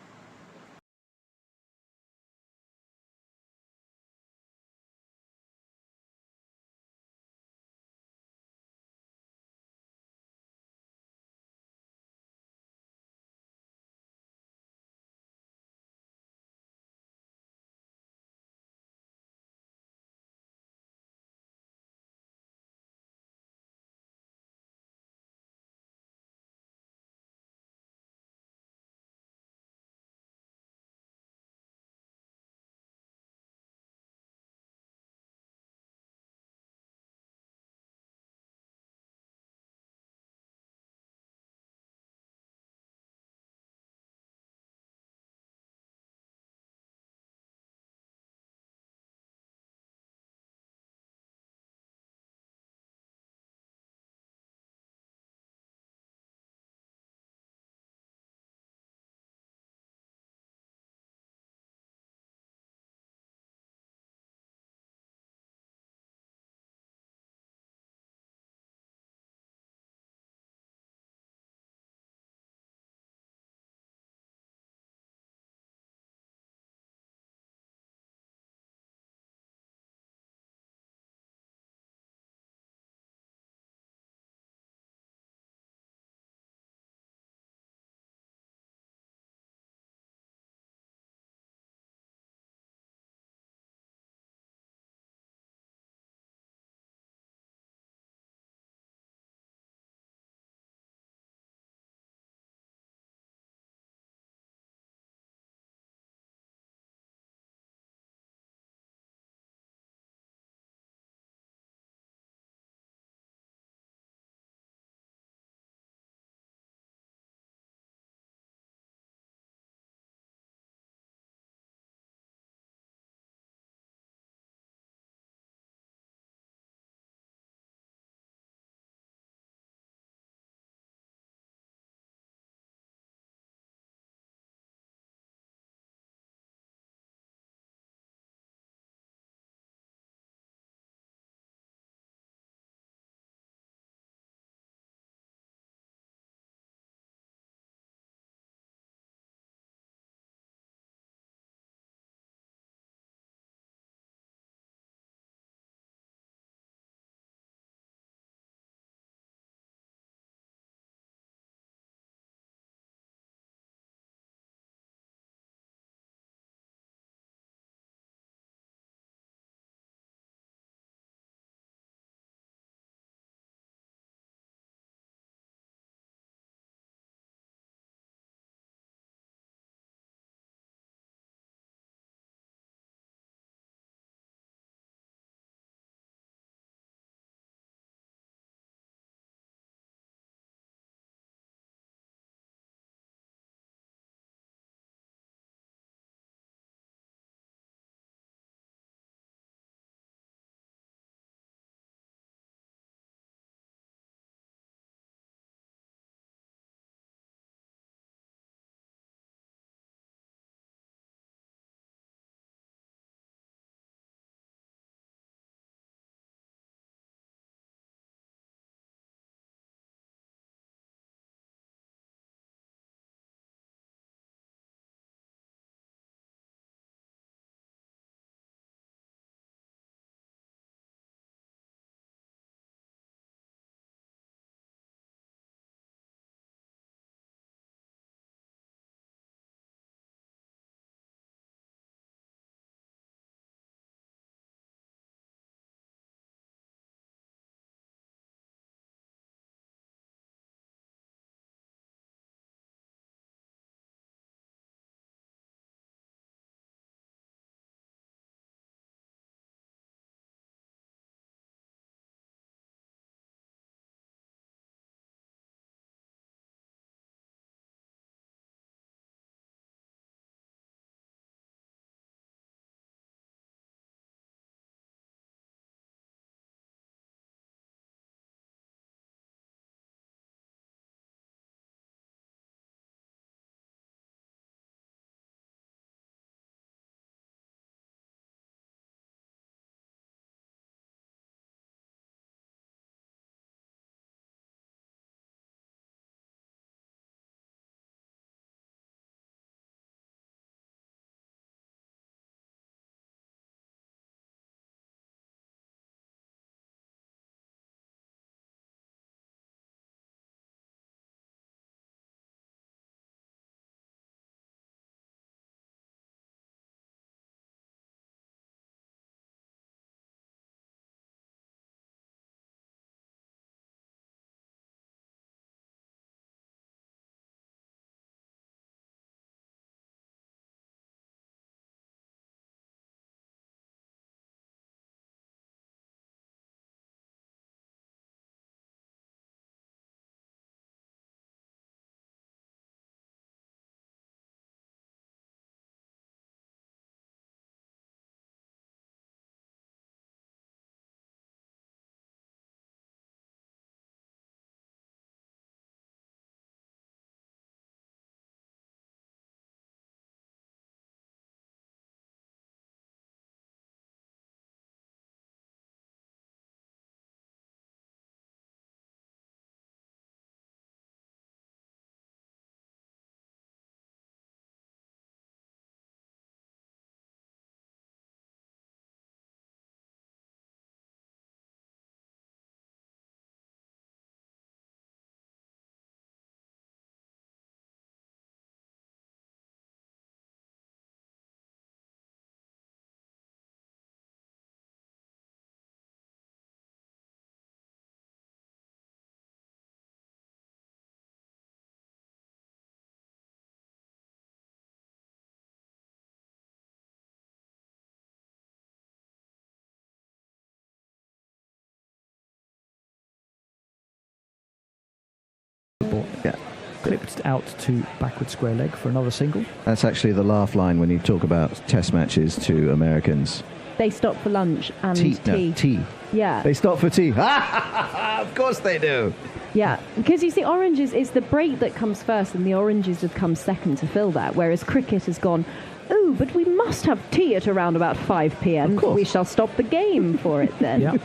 clipped out to backward square leg for another single. That's actually the laugh line when you talk about test matches to Americans. They stop for lunch and tea. tea. No, tea. Yeah. They stop for tea. Of course they do. Yeah, because you see, oranges is the break that comes first, and the oranges have come second to fill that, whereas cricket has gone, oh, but we must have tea at around about 5 p.m. We shall stop the game for it then. Yeah.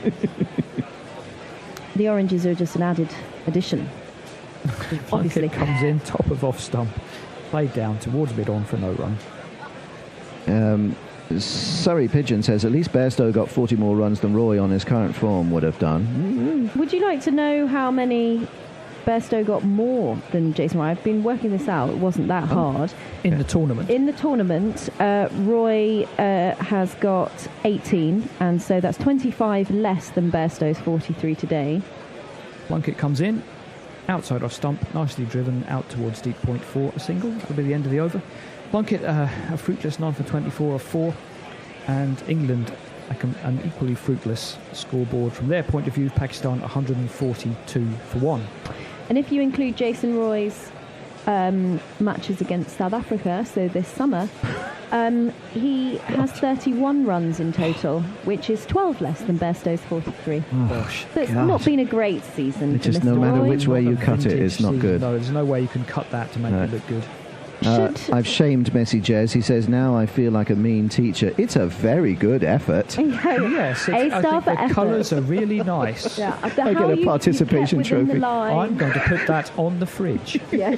The oranges are just an added addition. Obviously. Plunkett comes in, top of off stump, played down towards mid-on for no run. Surrey Pigeon says at least Bairstow got 40 more runs than Roy on his current form would have done. Would you like to know how many Bairstow got more than Jason Roy? I've been working this out. It wasn't that hard. In the tournament? In the tournament, Roy has got 18, and so that's 25 less than Bairstow's 43 today. Plunkett comes in, outside off stump, nicely driven out towards deep point for a single. That'll be the end of the over. Plunkett, a fruitless 9 for 24 of 4, and England an equally fruitless scoreboard from their point of view. Pakistan 142 for 1. And if you include Jason Roy's matches against South Africa, so this summer, he has 31 runs in total, which is 12 less than Bairstow's 43. Oh, gosh. So it's not been a great season. It's just no matter which way you cut it, it's not good. No, there's no way you can cut that to make it look good. I've shamed Messi Jez. He says, now I feel like a mean teacher. It's a very good effort. Yes, I think the colours are really nice. Yeah. I get a participation trophy. I'm going to put that on the fridge. Yeah.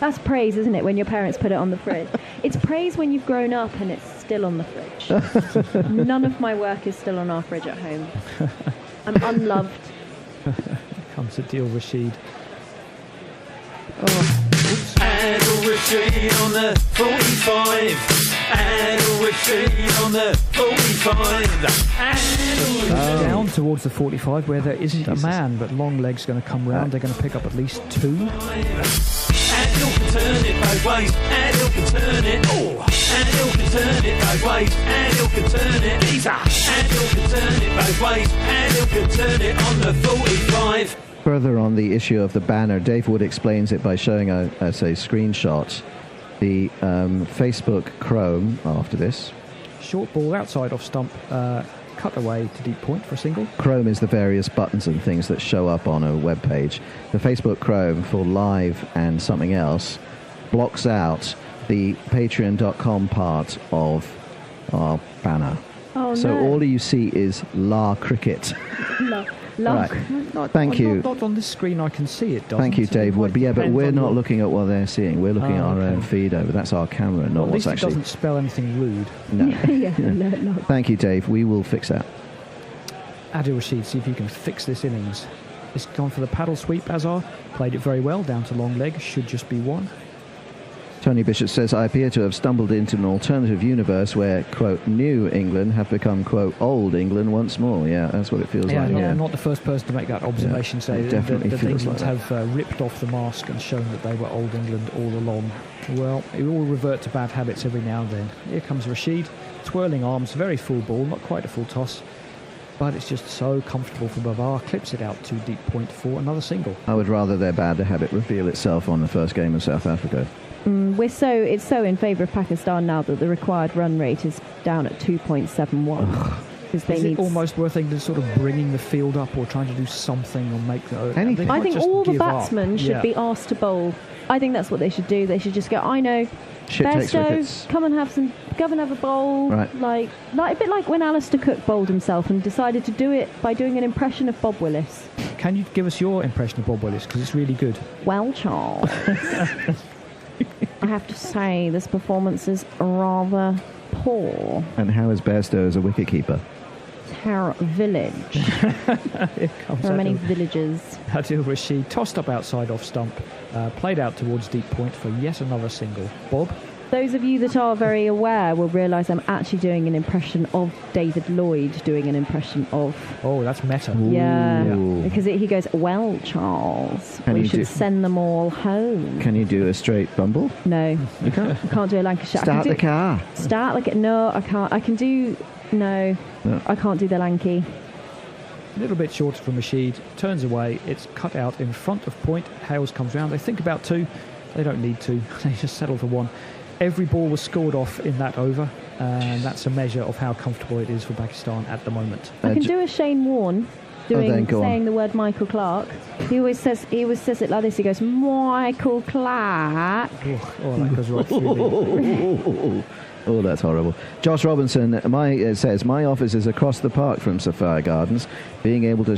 That's praise, isn't it, when your parents put it on the fridge? It's praise when you've grown up and it's still on the fridge. None of my work is still on our fridge at home. I'm unloved. Comes Adil Rashid. Adil Rashid on the 45. Adil Rashid on the 45. Down towards the 45 where there isn't a man, but long leg's going to come round. They're going to pick up at least 2. Adil can turn it both ways. Adil can turn it. Oh, Adil can turn it both ways. Adil can turn it. Adil can turn it both ways. Adil can turn it on the 45. Further on the issue of the banner, Dave Wood explains it by showing a screenshot. The Facebook Chrome after this. Short ball outside off stump, cut away to deep point for a single. Chrome is the various buttons and things that show up on a web page. The Facebook Chrome for live and something else blocks out the patreon.com part of our banner. Oh, so no. all you see is La Cricket. Right. Thank you. Not on this screen I can see it, doesn't. Thank you, Dave Wood. But yeah, but we're not looking at what they're seeing. We're looking at our own feed over. That's our camera, not at what's least actually. It doesn't spell anything rude. No. Thank you, Dave. We will fix that. Adil Rashid, see if you can fix this innings. It's gone for the paddle sweep, Azar. Played it very well, down to long leg. Should just be 1. Tony Bishop says, I appear to have stumbled into an alternative universe where, quote, new England have become, quote, old England once more. Yeah, that's what it feels like. Not the first person to make that observation. Say it definitely that feels England like have ripped off the mask and shown that they were old England all along. Well, it all revert to bad habits every now and then. Here comes Rashid, twirling arms, very full ball, not quite a full toss. But it's just so comfortable for Babar. Clips it out to deep point for another single. I would rather their bad habit reveal itself on the first game of South Africa. It's so in favour of Pakistan now that the required run rate is down at 2.71. Is it almost worth England sort of bringing the field up or trying to do something or make anything? I think all the batsmen should be asked to bowl. I think that's what they should do. They should just go, I know, Bairstow, come and have a bowl. Right. Like a bit like when Alistair Cook bowled himself and decided to do it by doing an impression of Bob Willis. Can you give us your impression of Bob Willis? Because it's really good. Well, Charles, I have to say this performance is rather poor. And how is Bairstow as a wicketkeeper? Terror Village. There are many villages. Adil Rashid tossed up outside off stump, played out towards deep point for yet another single. Bob? Those of you that are very aware will realise I'm actually doing an impression of David Lloyd doing an impression of... Oh, that's meta. Yeah, because he goes, well, Charles, we should send them all home. Can you do a straight bumble? No. You can't? I can't do a Lancashire. Start the car. No, I can't. I can do... No, I can't do the lanky. A little bit shorter from Rashid, turns away, it's cut out in front of point. Hales comes round, they think about 2, they don't need 2, they just settle for 1. Every ball was scored off in that over, and that's a measure of how comfortable it is for Pakistan at the moment. I can do a Shane Warne saying the word Michael Clark. He always says it like this. He goes, Michael Clark. Oh, that goes right through me. Oh, that's horrible. Josh Robinson says, my office is across the park from Sapphire Gardens. Being able to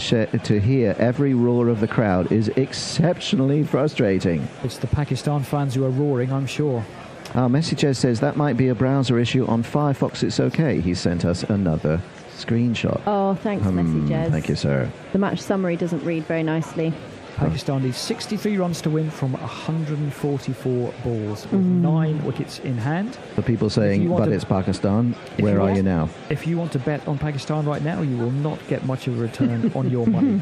hear every roar of the crowd is exceptionally frustrating. It's the Pakistan fans who are roaring, I'm sure. Messages says that might be a browser issue on Firefox. It's okay. He sent us another screenshot. Oh, thanks, Messages. Thank you, sir. The match summary doesn't read very nicely. Pakistan needs 63 runs to win from 144 balls, with 9 wickets in hand. The people saying, but it's Pakistan, where are you now? If you want to bet on Pakistan right now, you will not get much of a return on your money.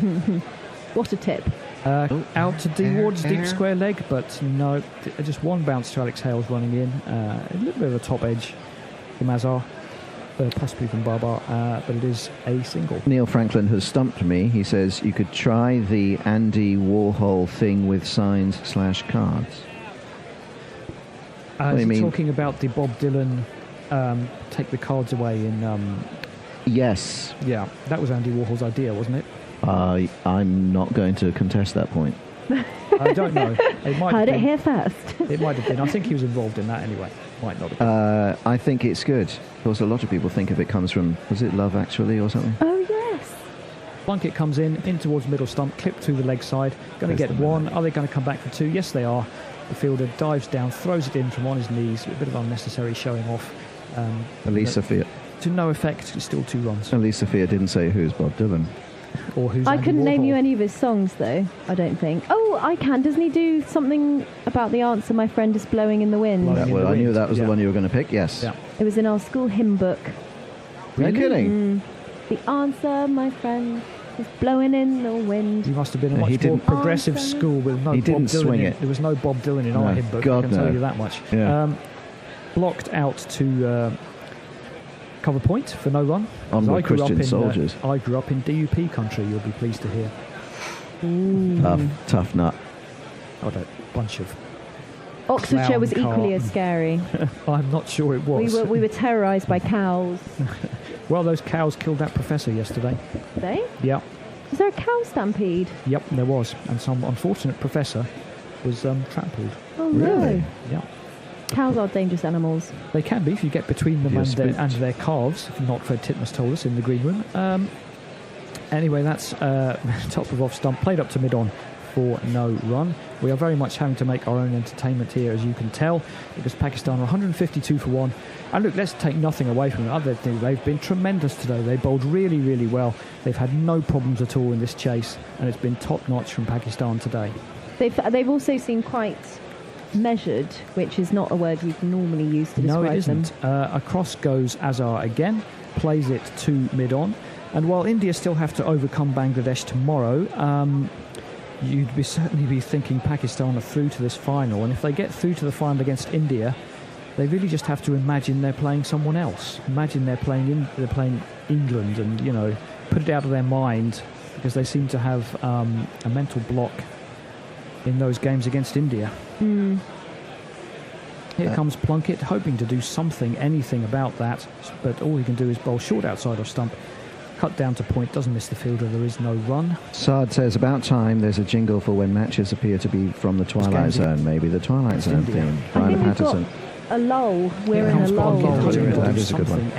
What a tip. Out towards deep square leg, but no, just 1 bounce to Alex Hales running in. A little bit of a top edge from Azhar. Possibly from Babar, but it is a single. Neil Franklin has stumped me. He says you could try the Andy Warhol thing with signs/cards. Is he talking about the Bob Dylan take the cards away in... Yes. Yeah, that was Andy Warhol's idea, wasn't it? I'm not going to contest that point. I don't know. Heard it here first. It might have been. I think he was involved in that anyway. Might not have been. I think it's good. Of course, a lot of people think if it comes from, was it Love Actually or something? Oh, yes. Plunkett comes in towards middle stump, clipped through the leg side. Going to get 1. Are they going to come back for 2? Yes, they are. The fielder dives down, throws it in from on his knees. A bit of unnecessary showing off. Elise Sophia. To no effect. It's still 2 runs. Elise Sophia didn't say who's Bob Dylan. Or who's I Andy couldn't name Warhol. you any of his songs, though, I don't think. Oh, I can. Doesn't he do something about the answer, my friend is blowing in the wind? I knew that was the one you were going to pick, yes. Yeah. It was in our school hymn book. Are you kidding? The answer, my friend, is blowing in the wind. You must have been a much more progressive school with no He Bob didn't Dylan swing in. it. There was no Bob Dylan in our hymn book, God, I can tell no. you that much. Yeah. Blocked out to cover point for no run. Onward Christian soldiers. I grew up in DUP country, you'll be pleased to hear. Tough nut. What a bunch of... Oxfordshire was clown equally carton. as scary. I'm not sure it was. We were terrorised by cows. Well, those cows killed that professor yesterday. They? Yeah. Was there a cow stampede? Yep, there was. And some unfortunate professor was trampled. Oh, no. Yeah. Cows are dangerous animals. They can be if you get between them and their calves, if not Fred Titmus told us in the green room. Anyway, that's top of off stump, played up to mid-on for no run. We are very much having to make our own entertainment here, as you can tell, because Pakistan are 152 for 1. And look, let's take nothing away from them. They've been tremendous today. They bowled really, really well. They've had no problems at all in this chase, and it's been top-notch from Pakistan today. They've also seemed quite measured, which is not a word we'd normally use to describe them. No, it isn't. Across goes Azhar again, plays it to mid-on. And while India still have to overcome Bangladesh tomorrow, you'd certainly be thinking Pakistan are through to this final. And if they get through to the final against India, they really just have to imagine they're playing someone else. Imagine they're playing England and, put it out of their mind, because they seem to have a mental block in those games against India. Here comes Plunkett, hoping to do anything about that, but all he can do is bowl short outside of stump, cut down to point, doesn't miss the fielder, there is no run. Saad says, about time there's a jingle for when matches appear to be from the Twilight Zone, maybe the Twilight Zone theme. Brian Patterson. A lull. We're in a lull. That is a good one.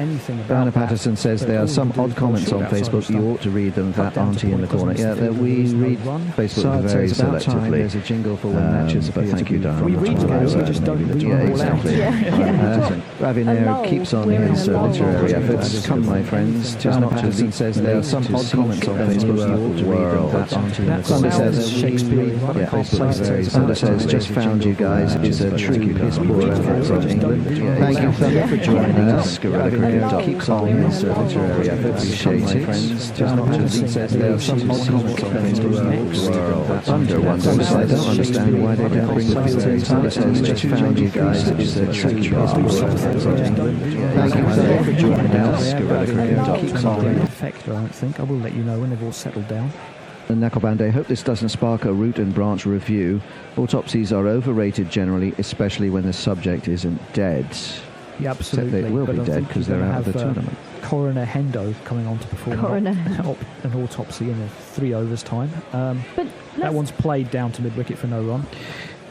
Brian Patterson says there are some odd comments on Facebook. You ought to read them. That auntie in the corner. Yeah, we read Facebook very selectively. There's a jingle for when matches. But thank you, darling. We read them, we just don't read them all out. Ravi Nair keeps on his literary efforts. Come, my friends. Brian Patterson says there are some odd comments on Facebook. You ought to read them. That auntie in the corner. Shakespeare. Facebook is very. Sander says, just found you guys. It's a true piss poor effort. from England. Thank you, Thunder, for joining us. Gorilla Cricket. Keep calm. It's a literary effort. Appreciate it. Friends, just not just says there are some comments on Facebook. Thunder wonders. I don't understand why they don't bring the field to the says just found you guys. Thank you, Thunder, for joining us. Gorilla Cricket. Keep calm. Effect, I don't think. I will let you know when they've all settled down. And Nakalbande, hope this doesn't spark a root and branch review. Autopsies are overrated generally, especially when the subject isn't dead. Yeah, absolutely. Except they will be dead because they're out of the tournament. Coroner Hendo coming on to perform an autopsy in 3 overs time. That one's played down to mid-wicket for no run.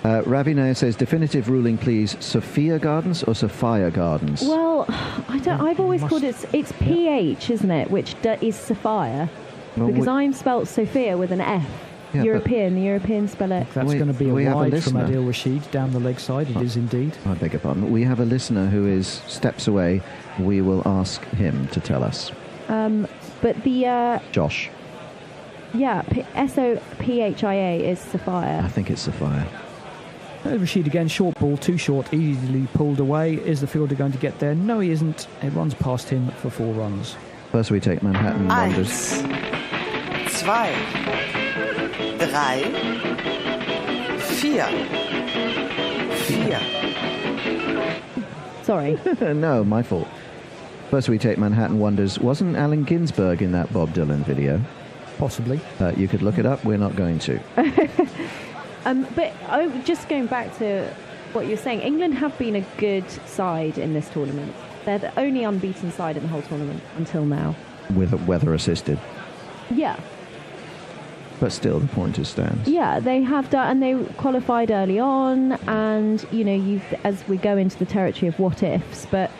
Ravinaya says, definitive ruling please, Sophia Gardens or Sophia Gardens? Well, I've always called it's PH, isn't it, which is Sophia. Well, because I'm spelt Sophia with an F. Yeah, European, the Europeans spell it. That's going to be a wide from Adil Rashid down the leg side. It is indeed. I beg your pardon. We have a listener who is steps away. We will ask him to tell us. But the... Josh. Yeah, Sophia is Sophia. I think it's Sophia. Rashid again, short ball, too short, easily pulled away. Is the fielder going to get there? No, he isn't. It runs past him for 4 runs. First we take Manhattan Wonders. 2, 3, 4. Sorry. No, my fault. First we take Manhattan Wonders. Wasn't Allen Ginsberg in that Bob Dylan video? Possibly. You could look it up. We're not going to. But just going back to what you're saying, England have been a good side in this tournament. They're the only unbeaten side in the whole tournament until now. With weather assisted. Yeah. But still, the pointer stands. Yeah, they have done, and they qualified early on, and, you know, as we go into the territory of what ifs, but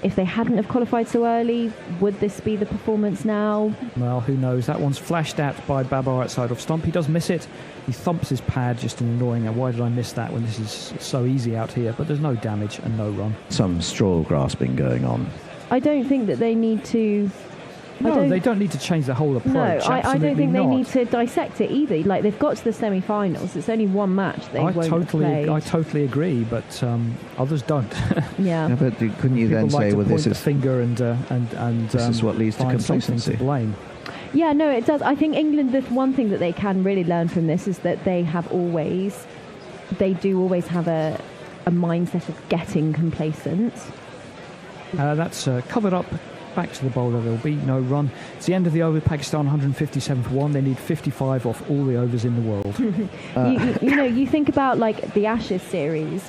if they hadn't have qualified so early, would this be the performance now? Well, who knows? That one's flashed out by Babar outside off stump. He does miss it. He thumps his pad, just annoying. Why did I miss that when this is so easy out here? But there's no damage and no run. Some straw grasping going on. I don't think that they need to... No, they don't need to change the whole approach. No, I don't think they not. need to dissect it either. Like, they've got to the semi-finals. It's only one match they won't have played. I totally agree, but others don't. Yeah. But couldn't you then say, well, this is the finger and this is what leads to complacency? To blame. Yeah, no, it does. I think England, the one thing that they can really learn from this is that they do always have a mindset of getting complacent. That's covered up. Back to the bowler, there'll be no run. It's the end of the over. Pakistan 157 for 1. They need 55 off all the overs in the world. You know, you think about like the Ashes series.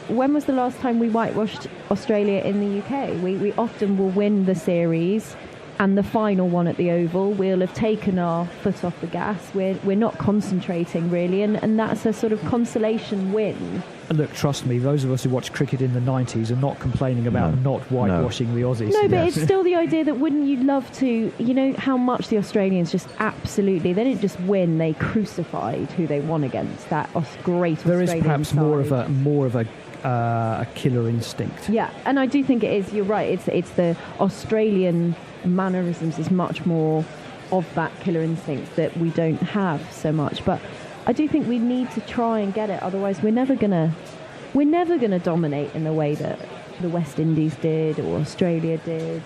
When was the last time we whitewashed Australia in the UK? We often will win the series, and the final one at the Oval, we'll have taken our foot off the gas. We're not concentrating really, and that's a sort of consolation win. And look, trust me, those of us who watched cricket in the 90s are not complaining about not whitewashing the Aussies. No, but it's still the idea that wouldn't you love to, you know, how much the Australians just absolutely, they didn't just win, they crucified who they won against, that great There Australian is perhaps side. more of a killer instinct. Yeah, and I do think it is, you're right, it's the Australian mannerisms is much more of that killer instinct that we don't have so much, but I do think we need to try and get it, otherwise we're never gonna dominate in the way that the West Indies did or Australia did.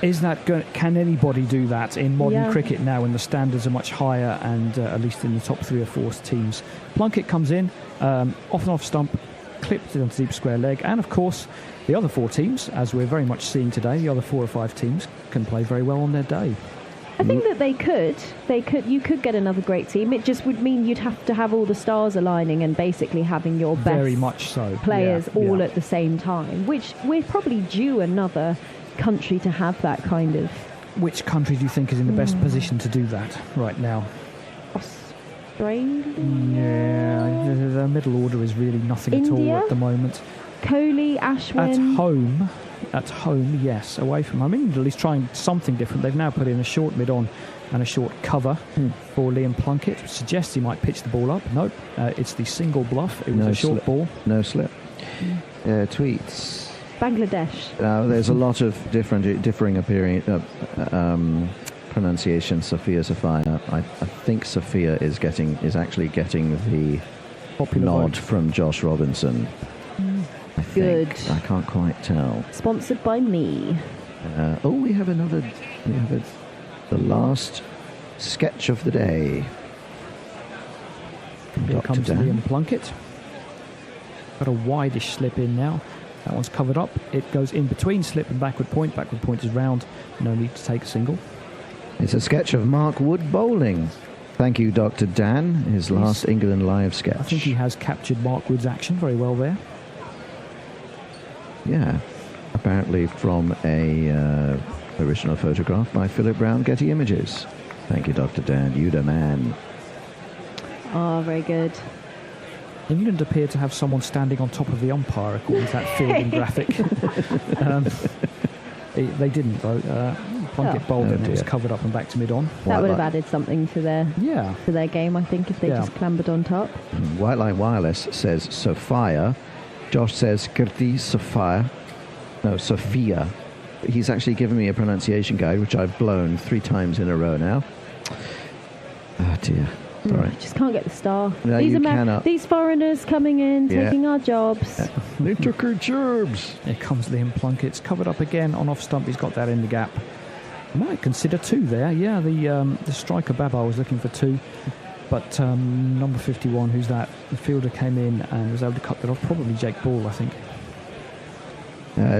Is that can anybody do that in modern cricket now when the standards are much higher and at least in the top 3 or 4 teams? Plunkett comes in, off and off stump, clipped it onto deep square leg, and of course the other 4 teams, as we're very much seeing today, the other 4 or 5 teams can play very well on their day. I think that you could get another great team. It just would mean you'd have to have all the stars aligning and basically having your best very much so. players all at the same time, which we're probably due another country to have that kind of... Which country do you think is in the best position to do that right now? Australia? Yeah, the middle order is really nothing India? at all at the moment. Kohli, Ashwin... At home, yes. Away from home, England at least trying something different. They've now put in a short mid-on and a short cover for Liam Plunkett. Suggests he might pitch the ball up. Nope, it's the single bluff. It was a short ball. No slip. Tweets. Bangladesh. There's a lot of differing pronunciation. Sophia. I think Sophia is actually getting the popular nod vote from Josh Robinson. I Good. I can't quite tell. Sponsored by me. We have another. We have the last sketch of the day. Here Dr. comes Dan. Liam Plunkett. Got a wideish slip in now. That one's covered up. It goes in between slip and backward point. Backward point is round. No need to take a single. It's a sketch of Mark Wood bowling. Thank you, Dr. Dan. His last England live sketch. I think he has captured Mark Wood's action very well there. Yeah, apparently from a original photograph by Philip Brown, Getty Images. Thank you, Dr. Dan. You the man. Oh, very good. England appear to have someone standing on top of the umpire, according to that fielding graphic. They didn't, though. Plunkett bowled it and it was covered up and back to mid-on. That would have added something to their game, I think, if they just clambered on top. White Line Wireless says Sophia. Josh says Kirti Sophia. No, Sophia. He's actually given me a pronunciation guide, which I've blown 3 times in a row now. Oh, dear. All right. Just can't get the star. No, these you cannot. These foreigners coming in, Yeah. taking our jobs. They took her jobs. Here comes Liam Plunkett. It's covered up again on off stump. He's got that in the gap. Might consider 2 there. Yeah, the striker Babar was looking for 2. But number 51, who's that? The fielder came in and was able to cut that off. Probably Jake Ball, I think.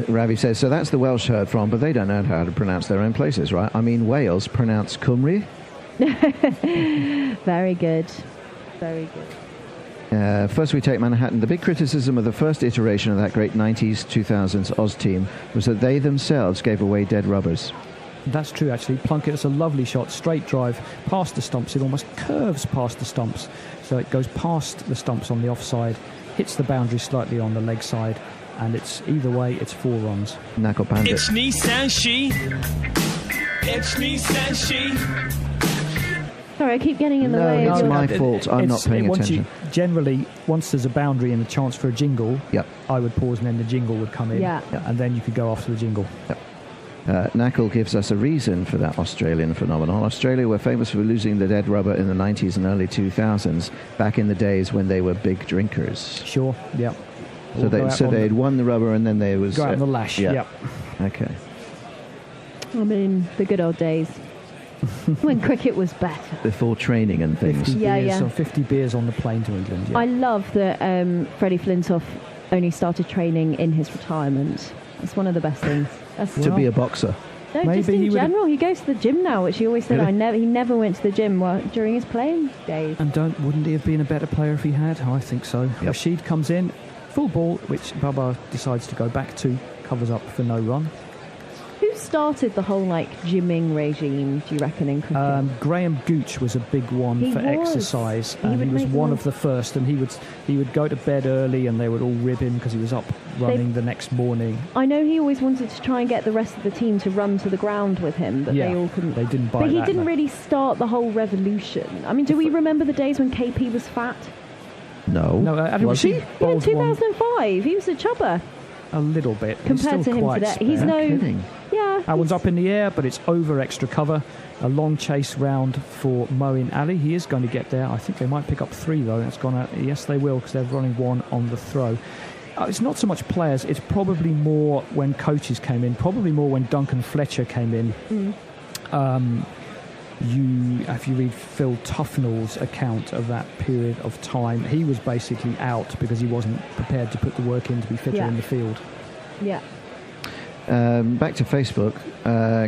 Ravi says, so that's the Welsh heard from, but they don't know how to pronounce their own places, right? I mean, Wales pronounce Cymru. Very good. Very good. First we take Manhattan. The big criticism of the first iteration of that great 90s, 2000s Oz team was that they themselves gave away dead rubbers. That's true, actually. Plunkett has a lovely shot, straight drive, past the stumps. It almost curves past the stumps. So it goes past the stumps on the offside, hits the boundary slightly on the leg side, and it's either way, it's 4 runs. Knuckle Bandit. It's Nissan She. It's Nissan She. Sorry, I keep getting in the way. No, it's my fault. I'm not paying attention. Generally, once there's a boundary and a chance for a jingle, yep. I would pause and then the jingle would come in. Yeah. And then you could go after the jingle. Yep. Knuckle gives us a reason for that Australian phenomenon. Australia were famous for losing the dead rubber in the 90s and early 2000s, back in the days when they were big drinkers. Sure, yeah. So they'd won the rubber and then they was... Go out on the lash, yep. Okay. I mean, the good old days. When cricket was better. Before training and things. 50 beers on the plane to England. Yeah. I love that Freddie Flintoff only started training in his retirement. That's one of the best things. To be a boxer. No, just in general. He goes to the gym now, which he always said he never went to the gym during his playing days. And wouldn't he have been a better player if he had? I think so. Yep. Rashid comes in, full ball, which Baba decides to go back to, covers up for no run. Who started the whole gymming regime, do you reckon, in cricket? Graham Gooch was a big one for exercise, and he was one of the first, and he would go to bed early and they would all rib him because he was up running the next morning. I know he always wanted to try and get the rest of the team to run to the ground with him, but they all couldn't. They didn't buy that. But he that, didn't really start the whole revolution. I mean, do we remember the days when KP was fat? No. Adam was he? Yeah, 2005. He was a chubber. A little bit. Compared to him today. He's no... kidding. Yeah. That one's up in the air, but it's over extra cover. A long chase round for Moeen Ali. He is going to get there. I think they might pick up 3, though. That's gone out. Yes, they will, because they're running 1 on the throw. It's not so much players. It's probably more when coaches came in. Probably more when Duncan Fletcher came in. If you read Phil Tufnell's account of that period of time, he was basically out because he wasn't prepared to put the work in to be fitter in the field. Yeah. Back to Facebook.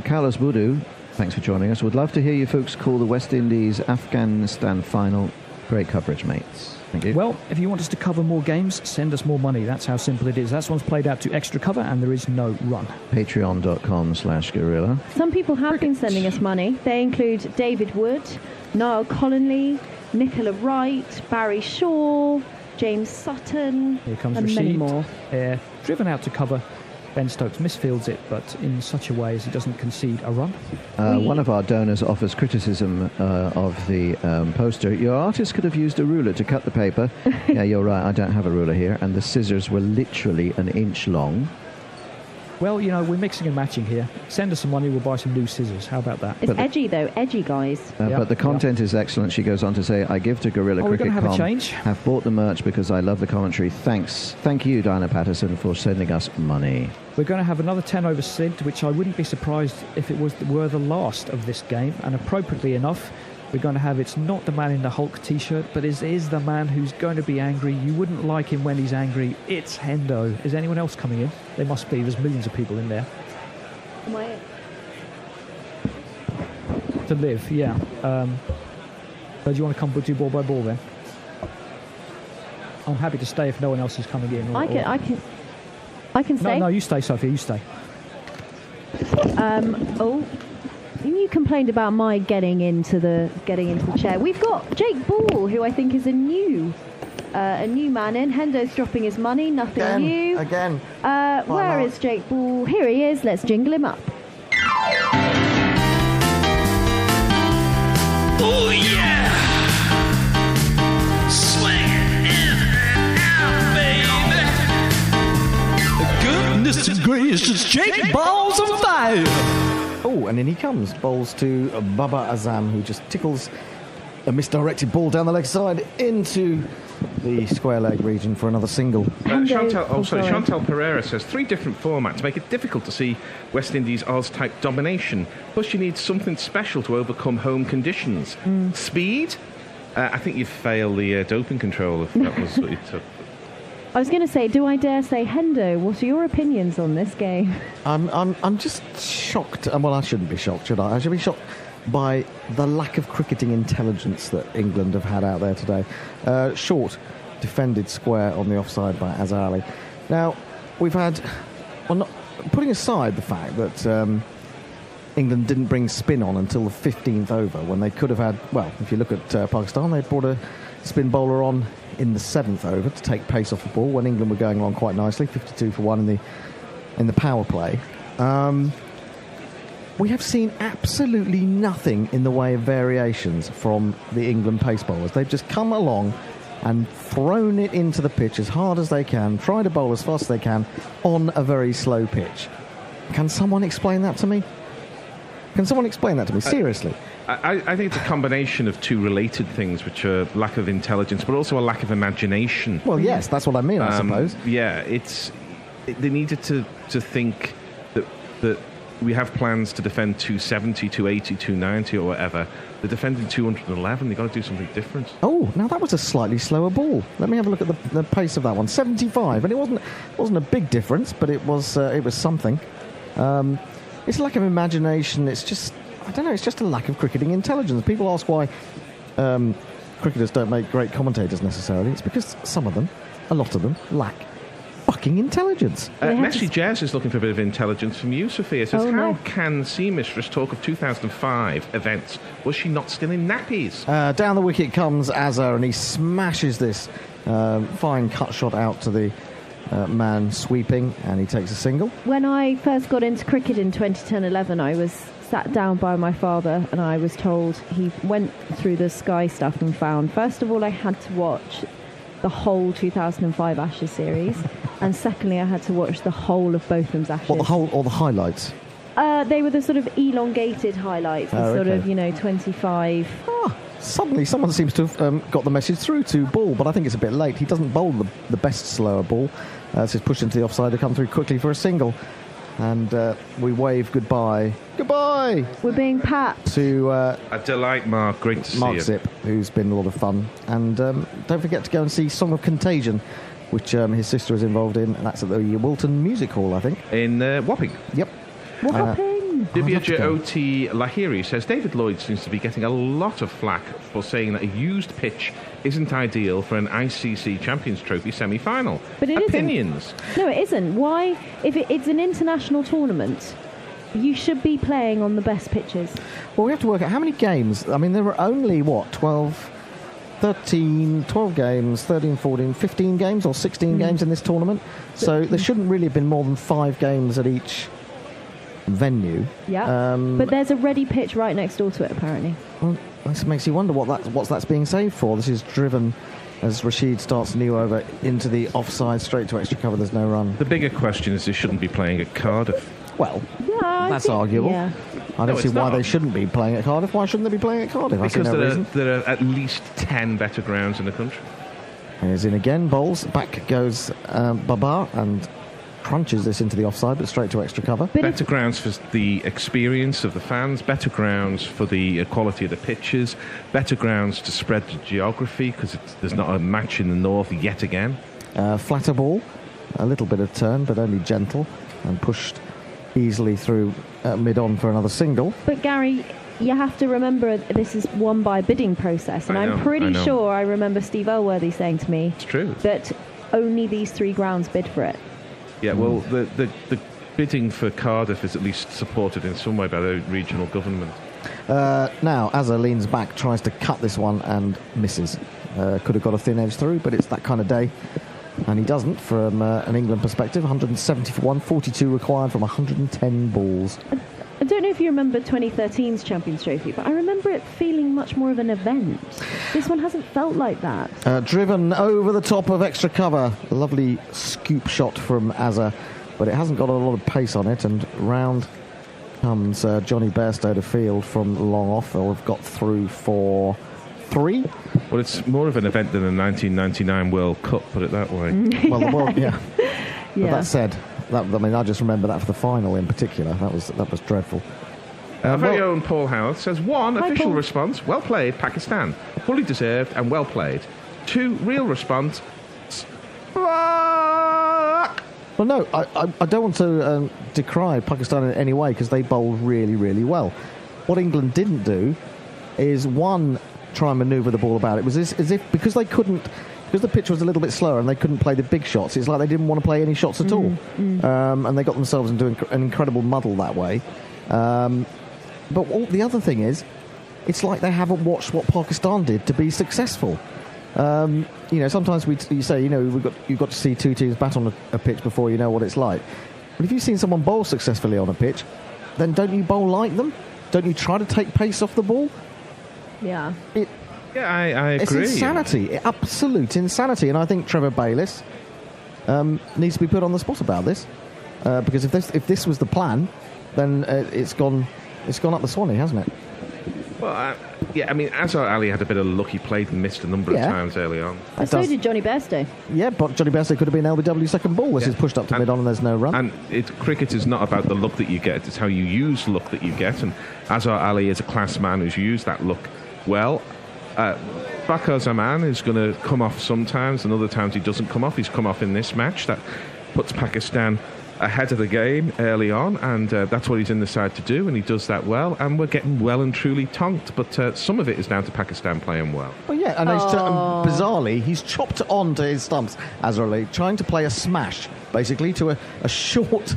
Carlos Budu, thanks for joining us. Would love to hear you folks call the West Indies-Afghanistan final. Great coverage, mates. Thank you. Well, if you want us to cover more games, send us more money. That's how simple it is. That one's played out to extra cover and there is no run. Patreon.com/Gorilla. Some people have been sending us money. They include David Wood, Niall Collinley, Nicola Wright, Barry Shaw, James Sutton, Here comes and Rashid. many more. Driven out to cover. Ben Stokes misfields it, but in such a way as he doesn't concede a run. One of our donors offers criticism of the poster. Your artist could have used a ruler to cut the paper. Yeah, you're right. I don't have a ruler here. And the scissors were literally an inch long. well, you know, we're mixing and matching here. Send us some money, we'll buy some new scissors. How about that? It's edgy, though. Edgy, guys. But the content is excellent. She goes on to say, I give to Guerrilla we're Cricket gonna have a Com. change. Have bought the merch because I love the commentary. Thanks. Thank you, Diana Patterson, for sending us money. We're going to have another 10 over Sid, which I wouldn't be surprised if it were the last of this game. And appropriately enough, we're going to have It's Not the Man in the Hulk t-shirt, but it is the man who's going to be angry. You wouldn't like him when he's angry. It's Hendo. Is anyone else coming in? There must be. There's millions of people in there. Am I? To live, yeah. Do you want to come do ball by ball then? I'm happy to stay if no one else is coming in. I can stay. No, you stay, Sophia. You stay. You complained about my getting into the chair. We've got Jake Ball, who I think is a new man in. Hendo's dropping his money. Nothing new. Again. Where is Jake Ball? Here he is. Let's jingle him up. Oh yeah! Swing in and out, baby. Goodness gracious, Jake Balls of fire! Oh, and in he comes. Bowls to Baba Azam, who just tickles a misdirected ball down the leg side into the square leg region for another single. Chantal Pereira says 3 different formats make it difficult to see West Indies Oz-type domination. Plus, you need something special to overcome home conditions. Speed? I think you'd fail the doping control if that was what you took. I was going to say, do I dare say, Hendo, what are your opinions on this game? I'm just shocked. Well, I shouldn't be shocked, should I? I should be shocked by the lack of cricketing intelligence that England have had out there today. Short, defended square on the offside by Azhar Ali. Now, we've had, putting aside the fact that England didn't bring spin on until the 15th over, when they could have had, well, if you look at Pakistan, they brought a spin bowler on in the 7th over to take pace off the ball when England were going along quite nicely, 52 for 1 in the power play. We have seen absolutely nothing in the way of variations from the England pace bowlers. They've just come along and thrown it into the pitch as hard as they can, try to bowl as fast as they can on a very slow pitch. Can someone explain that to me? Seriously. I think it's a combination of 2 related things, which are lack of intelligence, but also a lack of imagination. Well, yes, that's what I mean, I suppose. Yeah, they needed to think that we have plans to defend 270, 280, 290 or whatever. They're defending 211. They've got to do something different. Oh, now that was a slightly slower ball. Let me have a look at the pace of that one. 75, and it wasn't a big difference, but it was something. It's a lack of imagination. It's just, I don't know, it's just a lack of cricketing intelligence. People ask why cricketers don't make great commentators necessarily. It's because some of them, a lot of them, lack fucking intelligence. Messi Jazz is looking for a bit of intelligence from you, Sophia. Says, how can Sea Mistress talk of 2005 events? Was she not still in nappies? Down the wicket comes Azhar, and he smashes this fine cut shot out to the man sweeping, and he takes a single. When I first got into cricket in 2010-11, I was sat down by my father and I was told, he went through the Sky stuff and found, first of all, I had to watch the whole 2005 Ashes series, and secondly, I had to watch the whole of Botham's Ashes. What, the whole or the highlights? They were the sort of elongated highlights, the sort of, 25. Suddenly, someone seems to have got the message through to Ball, but I think it's a bit late. He doesn't bowl the best slower ball. So it's pushed into the offside to come through quickly for a single. And we wave goodbye. Goodbye! We're being papped. To a delight, Mark. Great to see you. Mark Zip, who's been a lot of fun. And don't forget to go and see Song of Contagion, which his sister is involved in. And that's at the Wilton Music Hall, I think. In Wapping. Yep. Wapping. Divya Oti Lahiri says David Lloyd seems to be getting a lot of flack for saying that a used pitch isn't ideal for an ICC Champions Trophy semi-final. But it Opinions? Isn't. No, it isn't. Why? If it's an international tournament, you should be playing on the best pitches. Well, we have to work out how many games. I mean, there were only, 12 games, 13, 14, 15 games or 16 games in this tournament. So there shouldn't really have been more than 5 games at each venue. Yeah, but there's a ready pitch right next door to it, apparently. Well, this makes you wonder what that's being saved for. This is driven as Rashid starts a new over into the offside, straight to extra cover. There's no run. The bigger question is they shouldn't be playing at Cardiff. Well, Yeah, that's arguable. Yeah. I don't No, see it's why not. they shouldn't be playing at Cardiff. Why shouldn't they be playing at Cardiff? I see Because no reason. there are at least 10 better grounds in the country. Here's in again, bowls. Back goes Babar and crunches this into the offside, but straight to extra cover. Better grounds for the experience of the fans, better grounds for the quality of the pitches, better grounds to spread the geography because there's not a match in the north yet again. Flatter ball, a little bit of turn, but only gentle, and pushed easily through mid-on for another single. But Gary, you have to remember this is won by a bidding process, and I I'm know, pretty I know. sure I remember Steve Elworthy saying to me It's true. that only these 3 grounds bid for it. Yeah, well, the bidding for Cardiff is at least supported in some way by the regional government. Now, Azza leans back, tries to cut this one and misses. Could have got a thin edge through, but it's that kind of day. And he doesn't from an England perspective. 170 for 1, 42 required from 110 balls. I don't know if you remember 2013's Champions Trophy, but I remember it feeling much more of an event. This one hasn't felt like that. Driven over the top of extra cover. A lovely scoop shot from Azza, but it hasn't got a lot of pace on it, and round comes Johnny Bairstow to field from long off. They'll have got through for 3. Well, it's more of an event than the 1999 World Cup, put it that way. Well, the world, yeah. But Yeah. that said, I just remember that for the final in particular. That was dreadful. Our very own Paul Howard says, 1, Hi, official Paul. response, well played, Pakistan. Fully deserved and well played. 2, real response, fuck! Well, no, I don't want to decry Pakistan in any way because they bowled really, really well. What England didn't do is, 1, try and manoeuvre the ball about. It was as if because they couldn't, because the pitch was a little bit slower and they couldn't play the big shots, it's like they didn't want to play any shots at all. And they got themselves into an incredible muddle that way. But the other thing is, it's like they haven't watched what Pakistan did to be successful. Sometimes you say, you've got to see 2 teams bat on a pitch before you know what it's like. But if you've seen someone bowl successfully on a pitch, then don't you bowl like them? Don't you try to take pace off the ball? Yeah. I agree. It's insanity, absolute insanity. And I think Trevor Bayliss needs to be put on the spot about this, because if this was the plan, then it's gone up the Swanee, hasn't it? Well, Azhar Ali had a bit of luck. He played and missed a number of times early on. And so did Johnny Bairstow. Yeah, but Johnny Bairstow could have been LBW second ball. This is pushed up to mid-on and there's no run. And cricket is not about the luck that you get, it's how you use luck that you get. And Azhar Ali is a class man who's used that luck well. Bakar Zaman is going to come off sometimes, and other times he doesn't come off. He's come off in this match. That puts Pakistan ahead of the game early on, and that's what he's in the side to do, and he does that well, and we're getting well and truly tonked. But some of it is down to Pakistan playing well. Well, yeah, and bizarrely, he's chopped onto his stumps, Azhar Ali, trying to play a smash, basically, to a short,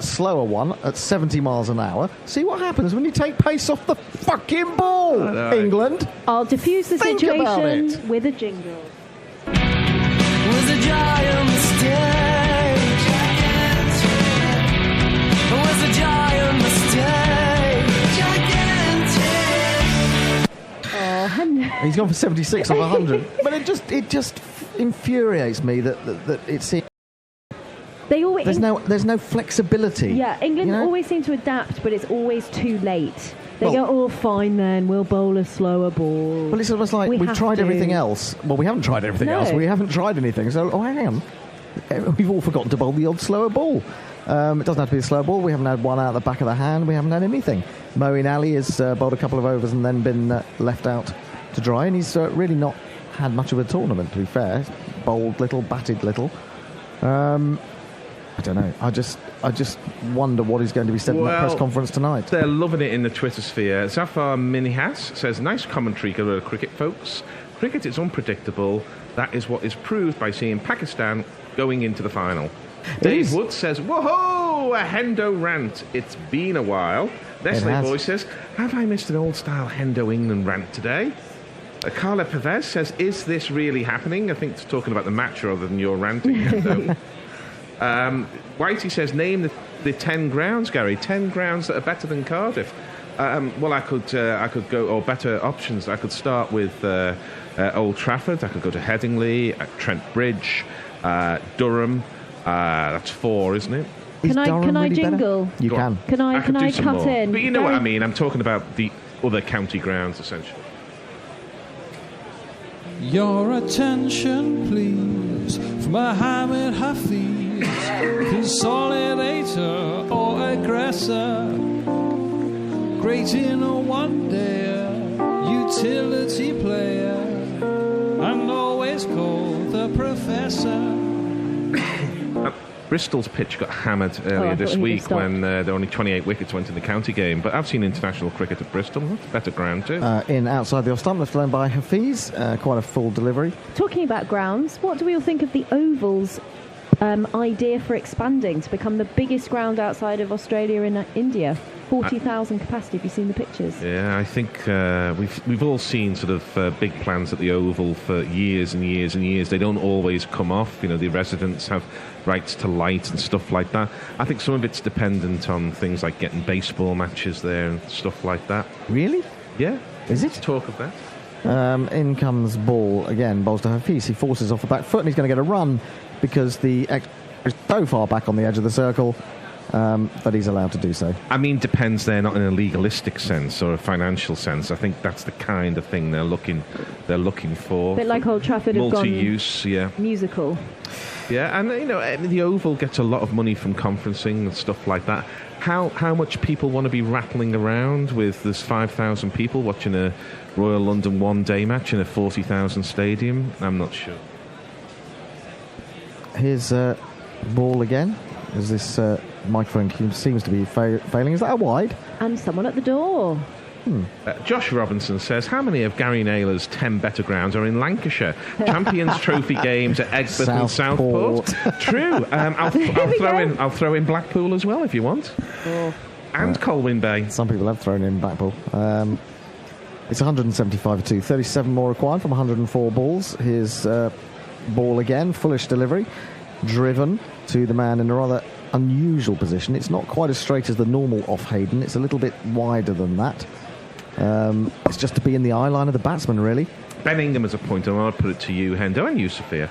slower one at 70 miles an hour. See what happens when you take pace off the fucking ball, England. I'll diffuse the Think about situation it. with a jingle. Was a giant mistake. Was a giant mistake. Gigantic. Oh, Henry. He's gone for 76 off 100. But it just infuriates me that it seems there's no flexibility. Yeah, England you know? always seem to adapt, but it's always too late. They go, oh, fine then, we'll bowl a slower ball. Well, it's almost like we've tried everything else. Well, we haven't tried everything else. We haven't tried anything. So, hang on. We've all forgotten to bowl the odd slower ball. It doesn't have to be a slow ball. We haven't had one out the back of the hand. We haven't had anything. Moeen Ali has bowled a couple of overs and then been left out to dry, and he's really not had much of a tournament, to be fair. Bowled little, batted little. I don't know. I just wonder what is going to be said in that press conference tonight. They're loving it in the Twitter sphere. Zafar Minihas says, nice commentary, Guerrilla cricket folks. Cricket is unpredictable. That is what is proved by seeing Pakistan going into the final. Dave Wood says, whoa, a Hendo rant. It's been a while. Leslie Boy says, have I missed an old-style Hendo England rant today? Carla Pervez says, is this really happening? I think it's talking about the match rather than your ranting, Hendo. Whitey says, name the 10 grounds, Gary. 10 grounds that are better than Cardiff. Well, I could go, or better options. I could start with Old Trafford. I could go to Headingley, Trent Bridge, Durham. That's 4, isn't it? Can I jingle? You can. Can I cut in? But you know what I mean. I'm talking about the other county grounds, essentially. Your attention, please, for Mohammed Hafiz, consolidator or aggressor, great in a one-dayer, utility player, and always called the professor. Bristol's pitch got hammered earlier this week when there only 28 wickets went in the county game. But I've seen international cricket at Bristol. That's a better ground too. In outside the off-stump, left lane by Hafiz. Quite a full delivery. Talking about grounds, what do we all think of the Oval's idea for expanding to become the biggest ground outside of Australia and India? 40,000 capacity. Have you seen the pictures? Yeah, I think we've all seen sort of big plans at the Oval for years and years and years. They don't always come off. You know, the residents have rights to light and stuff like that. I think some of it's dependent on things like getting baseball matches there and stuff like that. Really? Yeah. Is it? Talk of that. In comes ball again. Bowls to Hafiz. He forces off the back foot and he's going to get a run because the extra is so far back on the edge of the circle. That he's allowed to do so. I mean, depends there, not in a legalistic sense or a financial sense. I think that's the kind of thing they're looking for. A bit like Old Trafford have gone multi-use, yeah. Musical. Yeah, and you know, the Oval gets a lot of money from conferencing and stuff like that. How much people want to be rattling around with there's 5,000 people watching a Royal London one-day match in a 40,000 stadium? I'm not sure. Here's ball again. As this microphone seems to be failing. Is that a wide? And someone at the door. Josh Robinson says, how many of Gary Naylor's 10 better grounds are in Lancashire? Champions Trophy games at Egbert and Southport. True. I'll throw in Blackpool as well if you want. Oh. And Colwyn Bay. Some people have thrown in Blackpool. It's 175 for 2. 37 more required from 104 balls. Here's ball again. Fullish delivery. Driven to the man in a rather unusual position. It's not quite as straight as the normal off Hayden. It's a little bit wider than that. It's just to be in the eye line of the batsman, really. Ben Ingham has a point, and I'll put it to you, Hendo, and you, Sophia,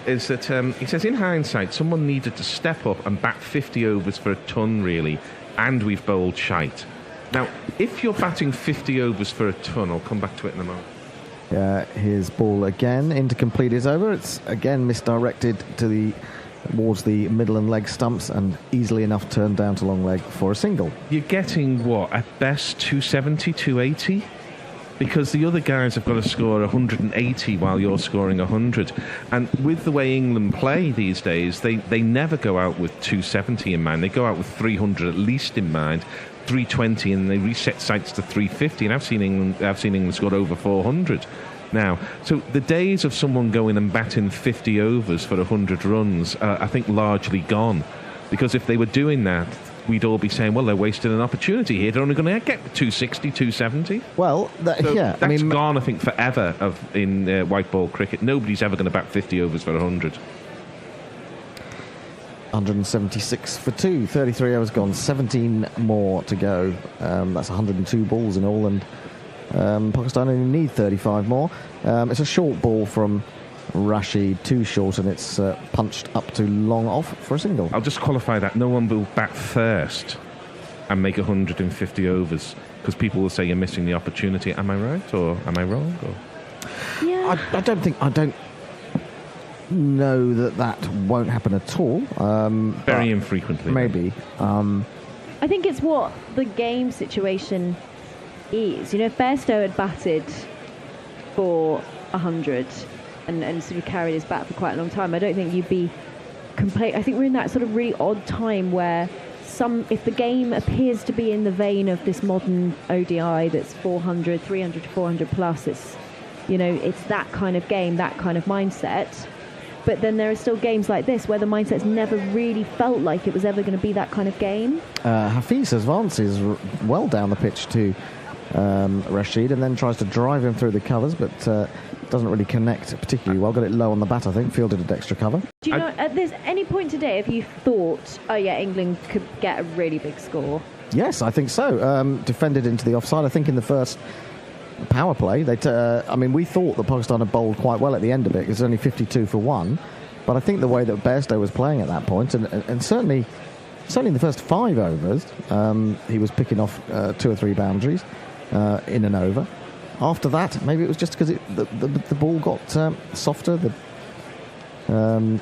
is that he says, in hindsight, someone needed to step up and bat 50 overs for a ton, really, and we've bowled shite. Now, if you're batting 50 overs for a ton, I'll come back to it in a moment. His ball again into complete is over. It's again misdirected towards the middle and leg stumps and easily enough turned down to long leg for a single. You're getting what, at best 270, 280? Because the other guys have got to score 180 while you're scoring 100. And with the way England play these days, they never go out with 270 in mind. They go out with 300 at least in mind. 320 and they reset sights to 350, and I've seen England score over 400 now. So the days of someone going and batting 50 overs for 100 runs I think largely gone, because if they were doing that, we'd all be saying, well, they're wasting an opportunity here. They're only going to get 260, 270. Well, that's gone, I think, forever in white ball cricket. Nobody's ever going to bat 50 overs for 100. 176 for 2, 33 overs gone, 17 more to go. That's 102 balls in all, and Pakistan only need 35 more. It's a short ball from Rashid, too short, and it's punched up to long off for a single. I'll just qualify that. No one will bat first and make 150 overs, because people will say you're missing the opportunity. Am I right, or am I wrong? Or? Yeah. I don't know that won't happen at all. Very infrequently. Maybe. I think it's what the game situation is. You know, if Bairstow had batted for 100 and sort of carried his bat for quite a long time, I don't think you'd be I think we're in that sort of really odd time where if the game appears to be in the vein of this modern ODI that's 300 to 400 plus, it's that kind of game, that kind of mindset. But then there are still games like this where the mindset's never really felt like it was ever going to be that kind of game. Hafiz advances well down the pitch to Rashid and then tries to drive him through the covers, but doesn't really connect particularly well. Got it low on the bat, I think. Fielded at extra cover. Do you know, at this any point today, have you thought, oh yeah, England could get a really big score? Yes, I think so. Defended into the offside. I think in the first power play, we thought that Pakistan had bowled quite well at the end of it. It was only 52 for 1. But I think the way that Bairstow was playing at that point, and certainly in the first 5 overs, he was picking off 2 or 3 boundaries in an over. After that, maybe it was just because the ball got softer and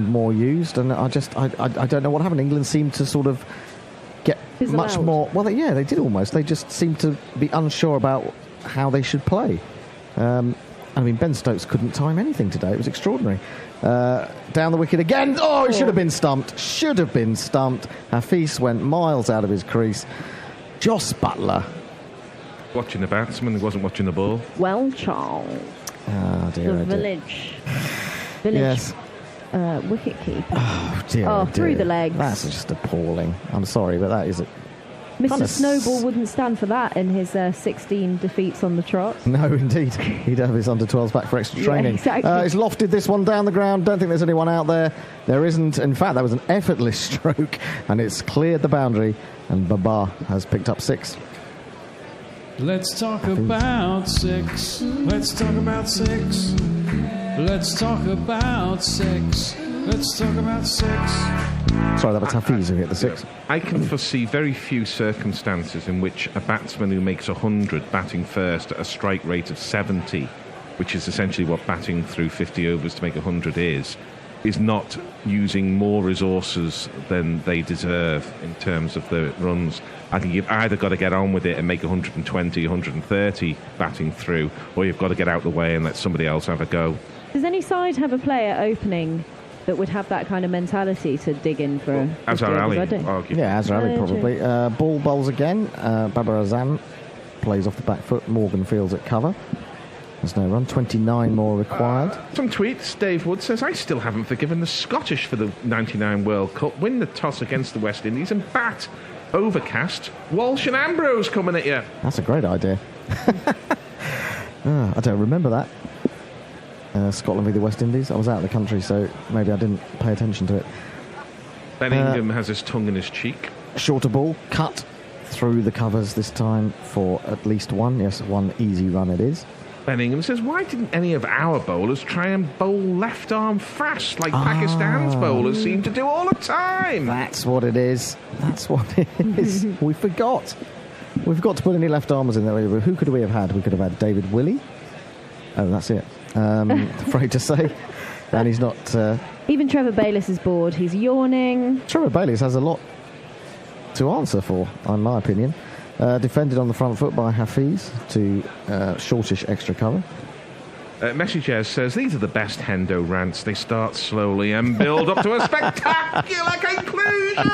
more used, and I don't know what happened. England seemed to sort of get much more. Well, they did almost. They just seemed to be unsure about how they should play. Ben Stokes couldn't time anything today. It was extraordinary. Down the wicket again. Oh, it should have been stumped. Should have been stumped. Hafiz went miles out of his crease. Jos Buttler. Watching the batsman, he wasn't watching the ball. Well, Charles. Oh, dear. The village. Yes. Wicket keeper. Oh, dear. Oh, dear. through the legs. That's just appalling. I'm sorry, but that is it. Mr. Snowball wouldn't stand for that in his 16 defeats on the trot. No, indeed. He'd have his under-12s back for extra training. Yeah, exactly. He's lofted this one down the ground. Don't think there's anyone out there. There isn't. In fact, that was an effortless stroke, and it's cleared the boundary, and Babar has picked up 6. Let's talk about 6. Let's talk about 6. Let's talk about 6. Let's talk about 6. Sorry, that was Hafiz who hit the 6. I can foresee very few circumstances in which a batsman who makes 100 batting first at a strike rate of 70, which is essentially what batting through 50 overs to make 100 is not using more resources than they deserve in terms of the runs. I think you've either got to get on with it and make 120, 130 batting through, or you've got to get out the way and let somebody else have a go. Does any side have a player opening that would have that kind of mentality to dig in for Azhar Ali? Yeah, Azhar Ali probably. Ball bowls again. Babar Azam plays off the back foot. Morgan fields at cover. There's no run. 29 more required. Some tweets. Dave Wood says, I still haven't forgiven the Scottish for the 99 World Cup. Win the toss against the West Indies and bat. Overcast. Walsh and Ambrose coming at you. That's a great idea. I don't remember that. Scotland v the West Indies. I was out of the country, so maybe I didn't pay attention to it. Ben Ingham has his tongue in his cheek. Shorter ball, cut through the covers this time for at least one. Yes, one easy run it is. Ben Ingham says, why didn't any of our bowlers try and bowl left arm fast like Pakistan's bowlers seem to do all the time? That's what it is. That's what it is. We forgot. We forgot to put any left armers in there. Who could we have had? We could have had David Willey. Oh, that's it. Afraid to say. And he's not... Even Trevor Bayliss is bored. He's yawning. Trevor Bayliss has a lot to answer for, in my opinion. Defended on the front foot by Hafiz to shortish extra cover. Message says, these are the best Hendo rants. They start slowly and build up to a spectacular conclusion.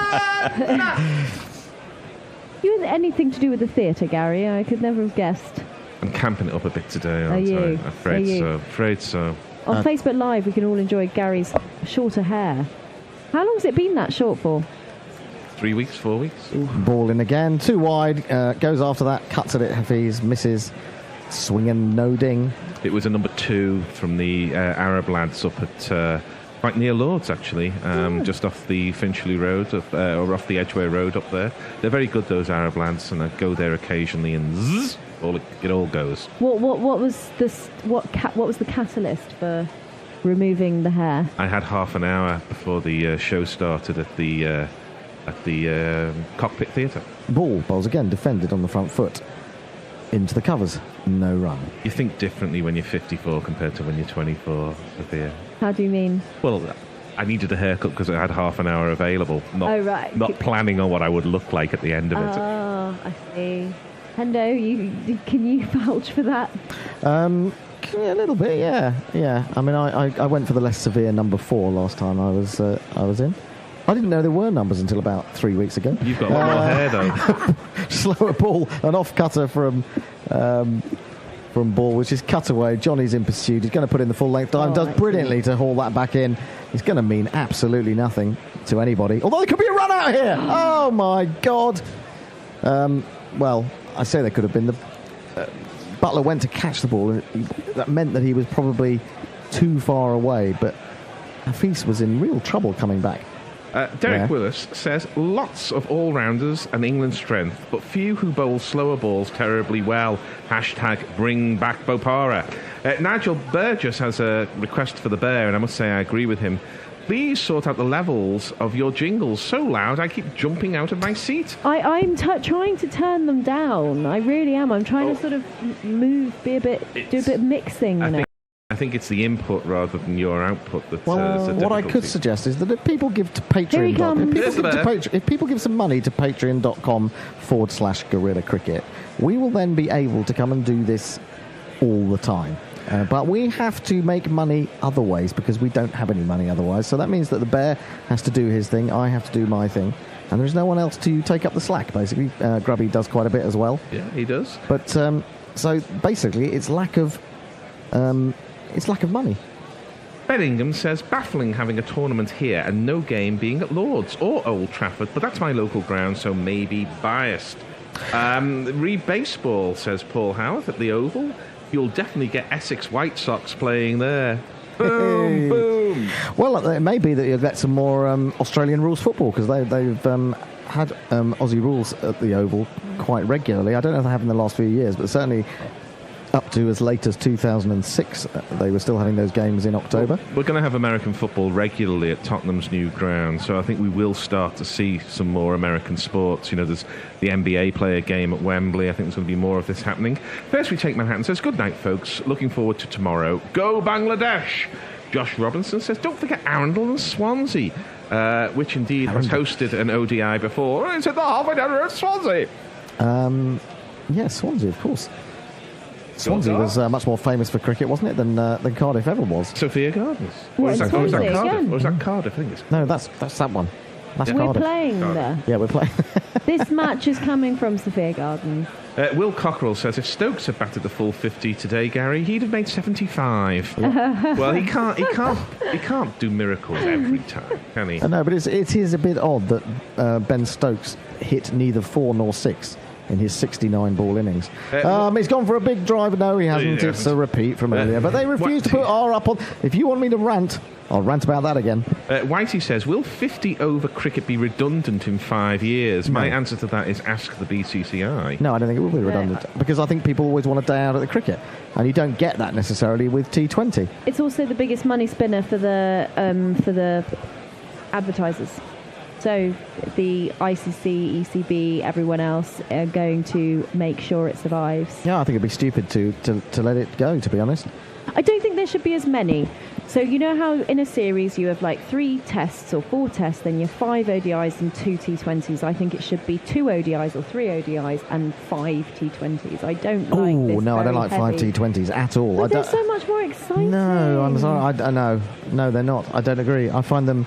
You had anything to do with the theatre, Gary? I could never have guessed. I'm camping it up a bit today, aren't I? Afraid so. On Facebook Live, we can all enjoy Gary's shorter hair. How long has it been that short for? 3 weeks, 4 weeks. Ball in again, too wide, goes after that, cuts at it, Hafiz, misses, swinging, no ding. It was a number 2 from the Arab lads up at quite near Lords, actually, just off the Finchley Road, or off the Edgware Road up there. They're very good, those Arab lads, and I go there occasionally and zzz, it all goes. What was this? What was the catalyst for removing the hair? I had half an hour before the show started at the Cockpit Theatre. Ball bowls again, defended on the front foot. Into the covers, no run. You think differently when you're 54 compared to when you're 24, Sophia. How do you mean? Well, I needed a haircut because I had half an hour available. Not planning on what I would look like at the end of it. Oh, I see. Hendo, can you vouch for that? A little bit, yeah. I mean, I went for the less severe number 4 last time I was in. I didn't know there were numbers until about 3 weeks ago. You've got a lot more hair, though. Slower ball, an off cutter from Ball, which is cut away. Johnny's in pursuit. He's going to put in the full length dive. Does brilliantly to haul that back in. It's going to mean absolutely nothing to anybody. Although there could be a run out here. Oh my God. Well, I say there could have been. Butler went to catch the ball, and that meant that he was probably too far away, but Hafiz was in real trouble coming back. Derek Willis says, lots of all-rounders and England's strength, but few who bowl slower balls terribly well. # bring back Bopara. Nigel Burgess has a request for the Bear, and I must say I agree with him. Please sort out the levels of your jingles. So loud, I keep jumping out of my seat. I'm trying to turn them down. I really am. I'm trying to sort of move, do a bit of mixing. I think it's the input rather than your output that's what I could suggest is that if people give to Patreon, if people give some money to patreon.com/Gorilla Cricket, we will then be able to come and do this all the time. But we have to make money other ways because we don't have any money otherwise. So that means that the Bear has to do his thing, I have to do my thing, and there's no one else to take up the slack, basically. Grubby does quite a bit as well. Yeah, he does. But so basically it's lack of money. Bellingham says, baffling having a tournament here and no game being at Lord's or Old Trafford, but that's my local ground, so maybe biased. Read baseball, says Paul Howarth, at the Oval. You'll definitely get Essex White Sox playing there. Boom, boom. Well, it may be that you'll get some more Australian rules football, because they've had Aussie rules at the Oval quite regularly. I don't know if they have in the last few years, but certainly up to as late as 2006, they were still having those games in October. We're going to have American football regularly at Tottenham's new ground, so I think we will start to see some more American sports. You know, there's the NBA player game at Wembley. I think there's going to be more of this happening. First, we take Manhattan. Says, good night, folks. Looking forward to tomorrow. Go Bangladesh! Josh Robinson says, don't forget Arundel and Swansea, which indeed has hosted an ODI before. It's at the halfway down at Swansea. Yes, Swansea, of course. Swansea was much more famous for cricket, wasn't it, than Cardiff ever was? Sophia Gardens. What, was that Swansea Cardiff? again? Or was that Cardiff? I think it's... No, that's that one. That's We're Cardiff. playing there. Yeah, we're playing. This match is coming from Sophia Gardens. Will Cockerell says, if Stokes had batted the full 50 today, Gary, he'd have made 75. Well, he can't do miracles every time, can he? I know, but it is a bit odd that Ben Stokes hit neither 4 nor 6 in his 69-ball innings. He's gone for a big drive. No, he hasn't. It's a repeat from earlier. But they refuse to put R up on... If you want me to rant, I'll rant about that again. Whitey says, will 50-over cricket be redundant in 5 years? No. My answer to that is ask the BCCI. No, I don't think it will be redundant, because I think people always want a day out at the cricket, and you don't get that necessarily with T20. It's also the biggest money spinner for the advertisers. So the ICC, ECB, everyone else are going to make sure it survives. Yeah, I think it'd be stupid to let it go, to be honest. I don't think there should be as many. So you know how in a series you have like 3 tests or 4 tests, then you have 5 ODIs and 2 T20s. I think it should be 2 ODIs or 3 ODIs and 5 T20s. I don't like this. Oh, no, I don't like heavy. 5 T20s at all. But they're so much more exciting. No, I'm sorry. No, they're not. I don't agree. I find them...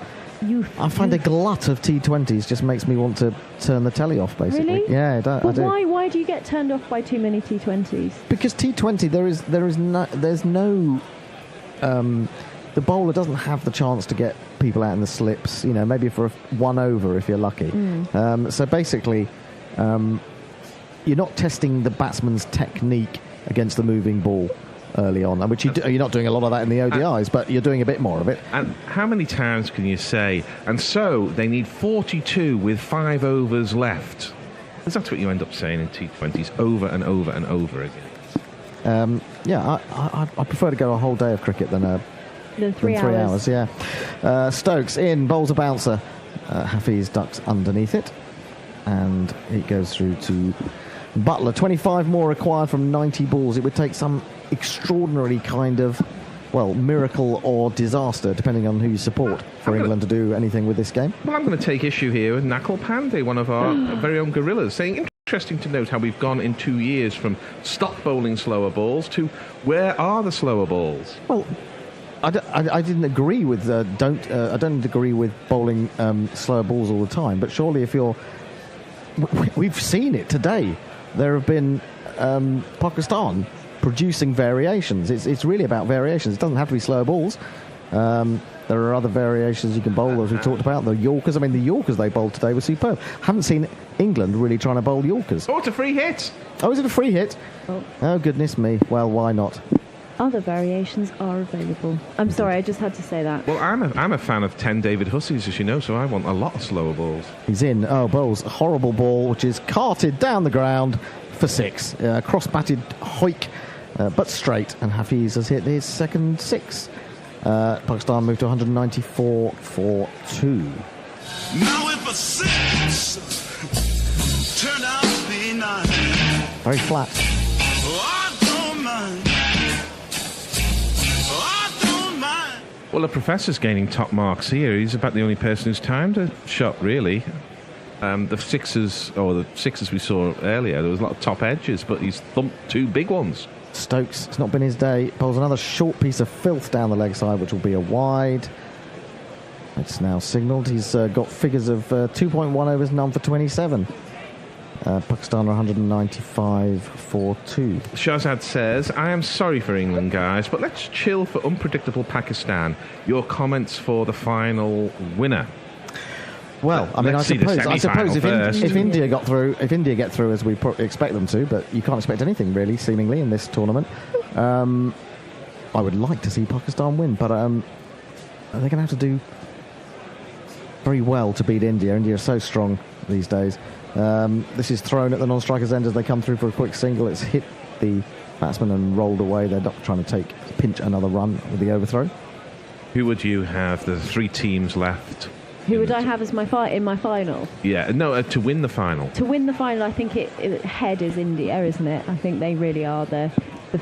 I find a glut of T20s just makes me want to turn the telly off, basically. Really? Yeah, I do. Why do you get turned off by too many T20s? Because T20, there's no the bowler doesn't have the chance to get people out in the slips, you know, maybe for 1 over if you're lucky. So basically, you're not testing the batsman's technique against the moving ball early on, which you're not doing a lot of that in the ODIs, but you're doing a bit more of it. And how many times can you say, and so they need 42 with 5 overs left? Because that's what you end up saying in T20s over and over and over again. I prefer to go a whole day of cricket than 3 hours. Yeah. Stokes in, bowls a bouncer. Hafiz ducks underneath it, and it goes through to Butler. 25 more required from 90 balls. It would take some extraordinary kind of, miracle or disaster, depending on who you support, for England to do anything with this game. Well, I'm going to take issue here with Nakul Pandey, one of our very own gorillas, saying, interesting to note how we've gone in 2 years from stop bowling slower balls to where are the slower balls? Well, I didn't agree with I don't agree with bowling slower balls all the time, but surely if you're... We've seen it today. There have been Pakistan producing variations. It's really about variations. It doesn't have to be slow balls. There are other variations you can bowl, as we talked about. The Yorkers. I mean, the Yorkers they bowled today were superb. Haven't seen England really trying to bowl Yorkers. Oh, it's a free hit. Oh, is it a free hit? Oh, goodness me. Well, why not? Other variations are available. I'm sorry, I just had to say that. Well, I'm a fan of 10 David Hussies, as you know, so I want a lot of slower balls. He's in. Oh, bowls a horrible ball, which is carted down the ground for 6. Cross-batted hoik, but straight, and Hafiz has hit his second 6. Pakistan moved to 194 for 2. Now if a 6 turned out to be 9, Very flat. I don't mind. Well, the professor's gaining top marks here. He's about the only person who's timed a shot, really. The sixes we saw earlier, there was a lot of top edges, but he's thumped 2 big ones. Stokes, it's not been his day. Bowls another short piece of filth down the leg side, which will be a wide. It's now signalled. He's got figures of 2.1 overs, none for 27. Pakistan are 195 for 2. Shahzad says, I am sorry for England, guys, but let's chill for unpredictable Pakistan. Your comments for the final winner. Well, I mean, I suppose if India get through as we expect them to, but you can't expect anything really, seemingly, in this tournament. I would like to see Pakistan win, but they're going to have to do very well to beat India. India is so strong these days. This is thrown at the non-striker's end as they come through for a quick single. It's hit the batsman and rolled away. They're not trying to pinch another run with the overthrow. Who would you have? There's 3 teams left. Who would I have as in my final? Yeah, no, to win the final. To win the final, I think head is India, isn't it? I think they really are the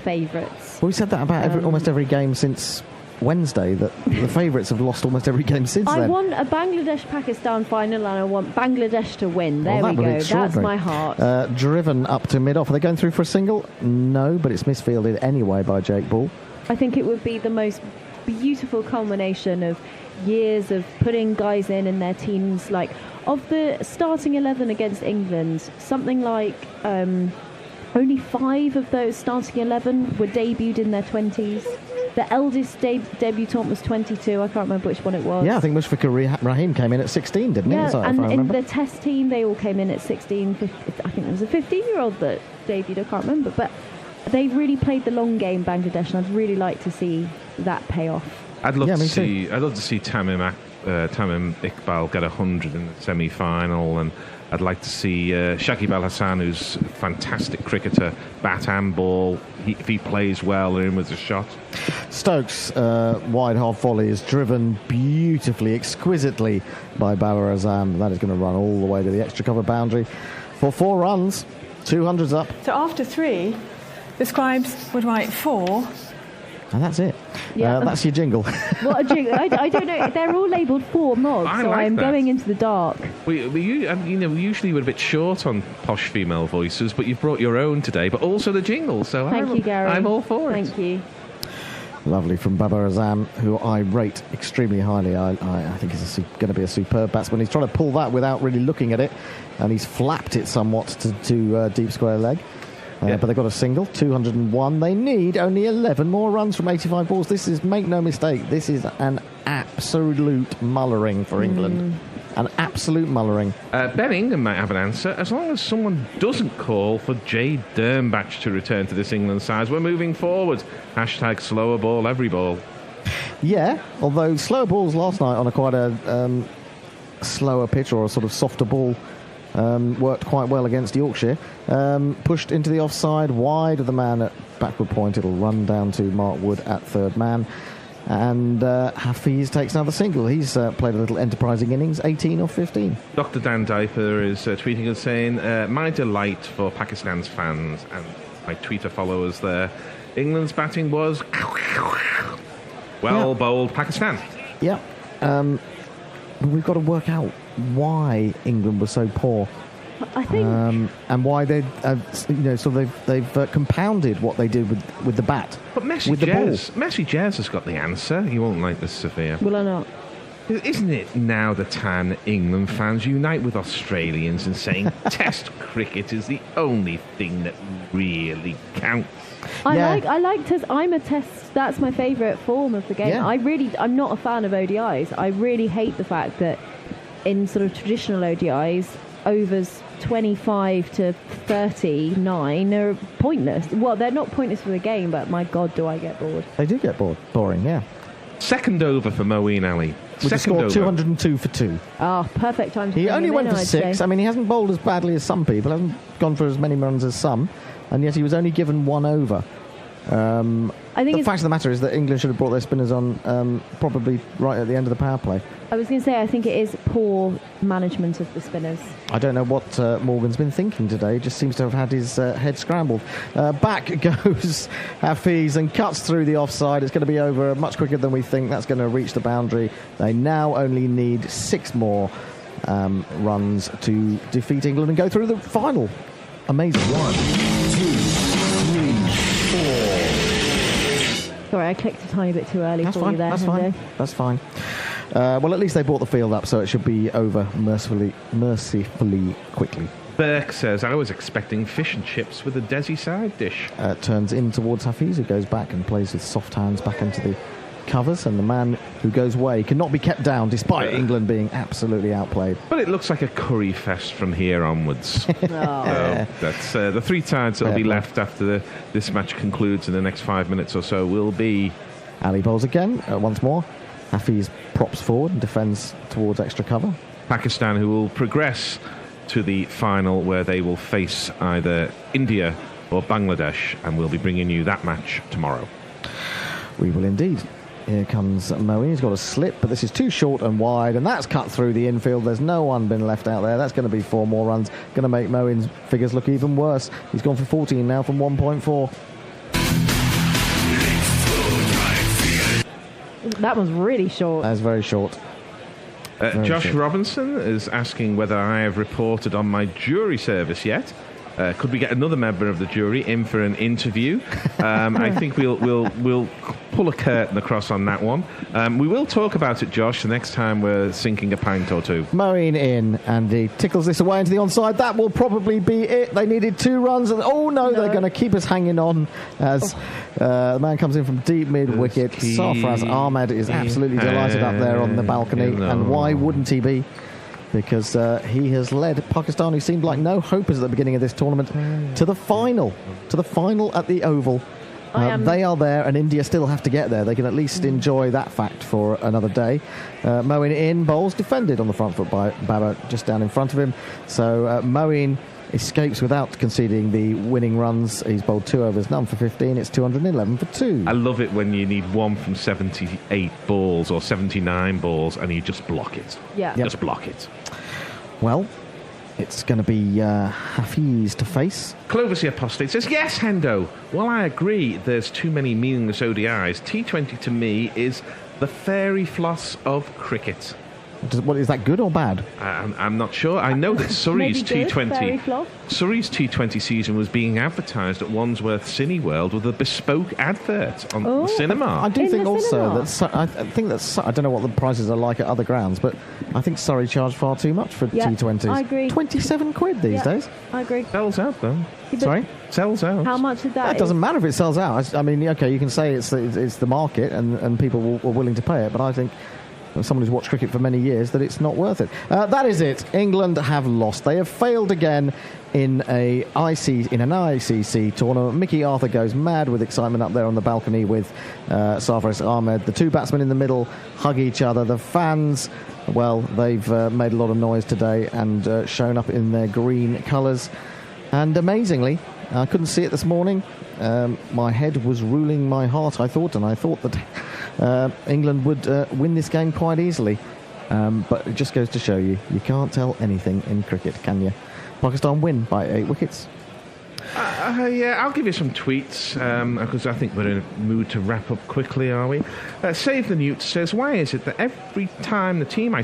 favourites. Well, we said that about almost every game since Wednesday, that the favourites have lost almost every game since then. I want a Bangladesh-Pakistan final, and I want Bangladesh to win. There we go. That's my heart. Driven up to mid-off. Are they going through for a single? No, but it's misfielded anyway by Jake Ball. I think it would be the most beautiful culmination of years of putting guys in their teams. Like, of the starting 11 against England, something like only 5 of those starting 11 were debuted in their 20s. The eldest debutant was 22. I can't remember which one it was. Yeah, I think Mushfiqur Rahim came in at 16, didn't he? Yeah, and in the test team, they all came in at 16. I think there was a 15-year-old that debuted. I can't remember. But they really played the long game, Bangladesh, and I'd really like to see that pay off. I'd love to see Tamim Iqbal get 100 in the semi-final, and I'd like to see Shakib Al Hassan, who's a fantastic cricketer, bat and ball. If he plays well, in with a shot. Stokes' wide half volley is driven beautifully, exquisitely by Babar Azam. That is going to run all the way to the extra cover boundary for 4 runs. 200's up. So after 3, the scribes would write 4. And that's it. Yeah. That's your jingle. What a jingle. I don't know. They're all labelled 4 mods, so I'm going into the dark. We usually were a bit short on posh female voices, but you've brought your own today, but also the jingle. So Thank you, Gary. I'm all for it. Thank you. Lovely from Babar Azam, who I rate extremely highly. I think he's going to be a superb batsman. He's trying to pull that without really looking at it, and he's flapped it somewhat to deep square leg. But they got a single, 201. They need only 11 more runs from 85 balls. This is, make no mistake, this is an absolute mullering for England. An absolute mullering. Ben Ingham might have an answer. As long as someone doesn't call for Jade Dernbach to return to this England side, we're moving forward. # slower ball, every ball. Yeah, although slower balls last night on quite a slower pitch, or a sort of softer ball, worked quite well against Yorkshire. Pushed into the offside, wide of the man at backward point. It'll run down to Mark Wood at third man. And Hafiz takes another single. He's played a little enterprising innings, 18 or 15. Dr. Dan Diper is tweeting and saying, my delight for Pakistan's fans and my Twitter followers there. England's batting was well bowled Pakistan. Yeah. We've got to work out why England was so poor. I think, and why they've compounded what they did with the bat. But Messi Jez has got the answer. You won't like this, Sophia. Will I not? Isn't it now the time England fans unite with Australians in saying Test cricket is the only thing that really counts? I like Test. I'm a Test. That's my favourite form of the game. Yeah. I'm not a fan of ODIs. I really hate the fact that in sort of traditional ODIs, overs 25 to 39 are pointless. Well, they're not pointless for the game, but my God, do I get bored. They do get bored. Boring, yeah. Second over for Moeen Ali. With a score 202 for 2. Ah, perfect time to He bring only him went in, for I'd 6. say. I mean, he hasn't bowled as badly as some people, hasn't gone for as many runs as some, and yet he was only given 1 over. I think the fact of the matter is that England should have brought their spinners on probably right at the end of the power play. I was going to say, I think it is poor management of the spinners. I don't know what Morgan's been thinking today. He just seems to have had his head scrambled. Back goes Hafiz and cuts through the offside. It's going to be over much quicker than we think. That's going to reach the boundary. They now only need 6 more runs to defeat England and go through the final. Amazing. 1, 2, 3, 4. Sorry, I clicked a tiny bit too early That's for fine. you there. That's Hendo. fine. That's fine. Well, at least they brought the field up, so it should be over mercifully quickly. Burke says, I was expecting fish and chips with a Desi side dish. Turns in towards Hafiz, who goes back and plays with soft hands back into the covers, and the man who goes away cannot be kept down despite England being absolutely outplayed. But it looks like a curry fest from here onwards. So that's the 3 sides that will be left after this match concludes in the next 5 minutes or so will be... Ali bowls again, once more. Hafiz props forward and defends towards extra cover. Pakistan, who will progress to the final where they will face either India or Bangladesh, and we'll be bringing you that match tomorrow. We will indeed. Here comes Moeen. He's got a slip, but this is too short and wide, and that's cut through the infield. There's no one been left out there. That's going to be 4 more runs. Going to make Moeen's figures look even worse. He's gone for 14 now from 1.4. That was really short. That's very short. Josh Robinson is asking whether I have reported on my jury service yet. Could we get another member of the jury in for an interview? I think we'll pull a curtain across on that one. We will talk about it, Josh, the next time we're sinking a pint or two. Moeen in, and he tickles this away into the onside. That will probably be it. They needed 2 runs, and they're going to keep us hanging on as the man comes in from deep mid-wicket. Sarfraz Ahmed is absolutely delighted up there on the balcony, and why wouldn't he be? Because he has led Pakistan, who seemed like no hopers at the beginning of this tournament, to the final at the Oval. They are there, and India still have to get there. They can at least enjoy that fact for another day. Moeen in, bowls defended on the front foot by Baba just down in front of him. So Moeen escapes without conceding the winning runs. He's bowled 2 overs, none for 15. It's 211 for 2. I love it when you need 1 from 78 balls or 79 balls and you just block it. Yeah. Just block it. Well, it's going to be Hafiz to face. Clovis the Apostate says, yes, Hendo. While I agree there's too many meaningless ODIs, T20 to me is the fairy floss of cricket. What, is that good or bad? I'm not sure. I know that Surrey's T20 season was being advertised at Wandsworth Cineworld with a bespoke advert on the cinema. I do think also that I think that I don't know what the prices are like at other grounds, but I think Surrey charge far too much for T20s. I agree. 27 quid these days. I agree. Sells out though. Sorry? Sells out. How much of that? It doesn't matter if it sells out. I mean, okay, you can say it's the market and people were willing to pay it, but I think, someone who's watched cricket for many years, that it's not worth it. That is it. England have lost. They have failed again in an ICC tournament. Mickey Arthur goes mad with excitement up there on the balcony with Sarfraz Ahmed. The 2 batsmen in the middle hug each other. The fans, well, they've made a lot of noise today and shown up in their green colours. And amazingly, I couldn't see it this morning. My head was ruling my heart, I thought that England would win this game quite easily. But it just goes to show you can't tell anything in cricket, can you? Pakistan win by 8 wickets. Yeah, I'll give you some tweets because I think we're in a mood to wrap up quickly, are we? Save the Newt says, why is it that every time the team I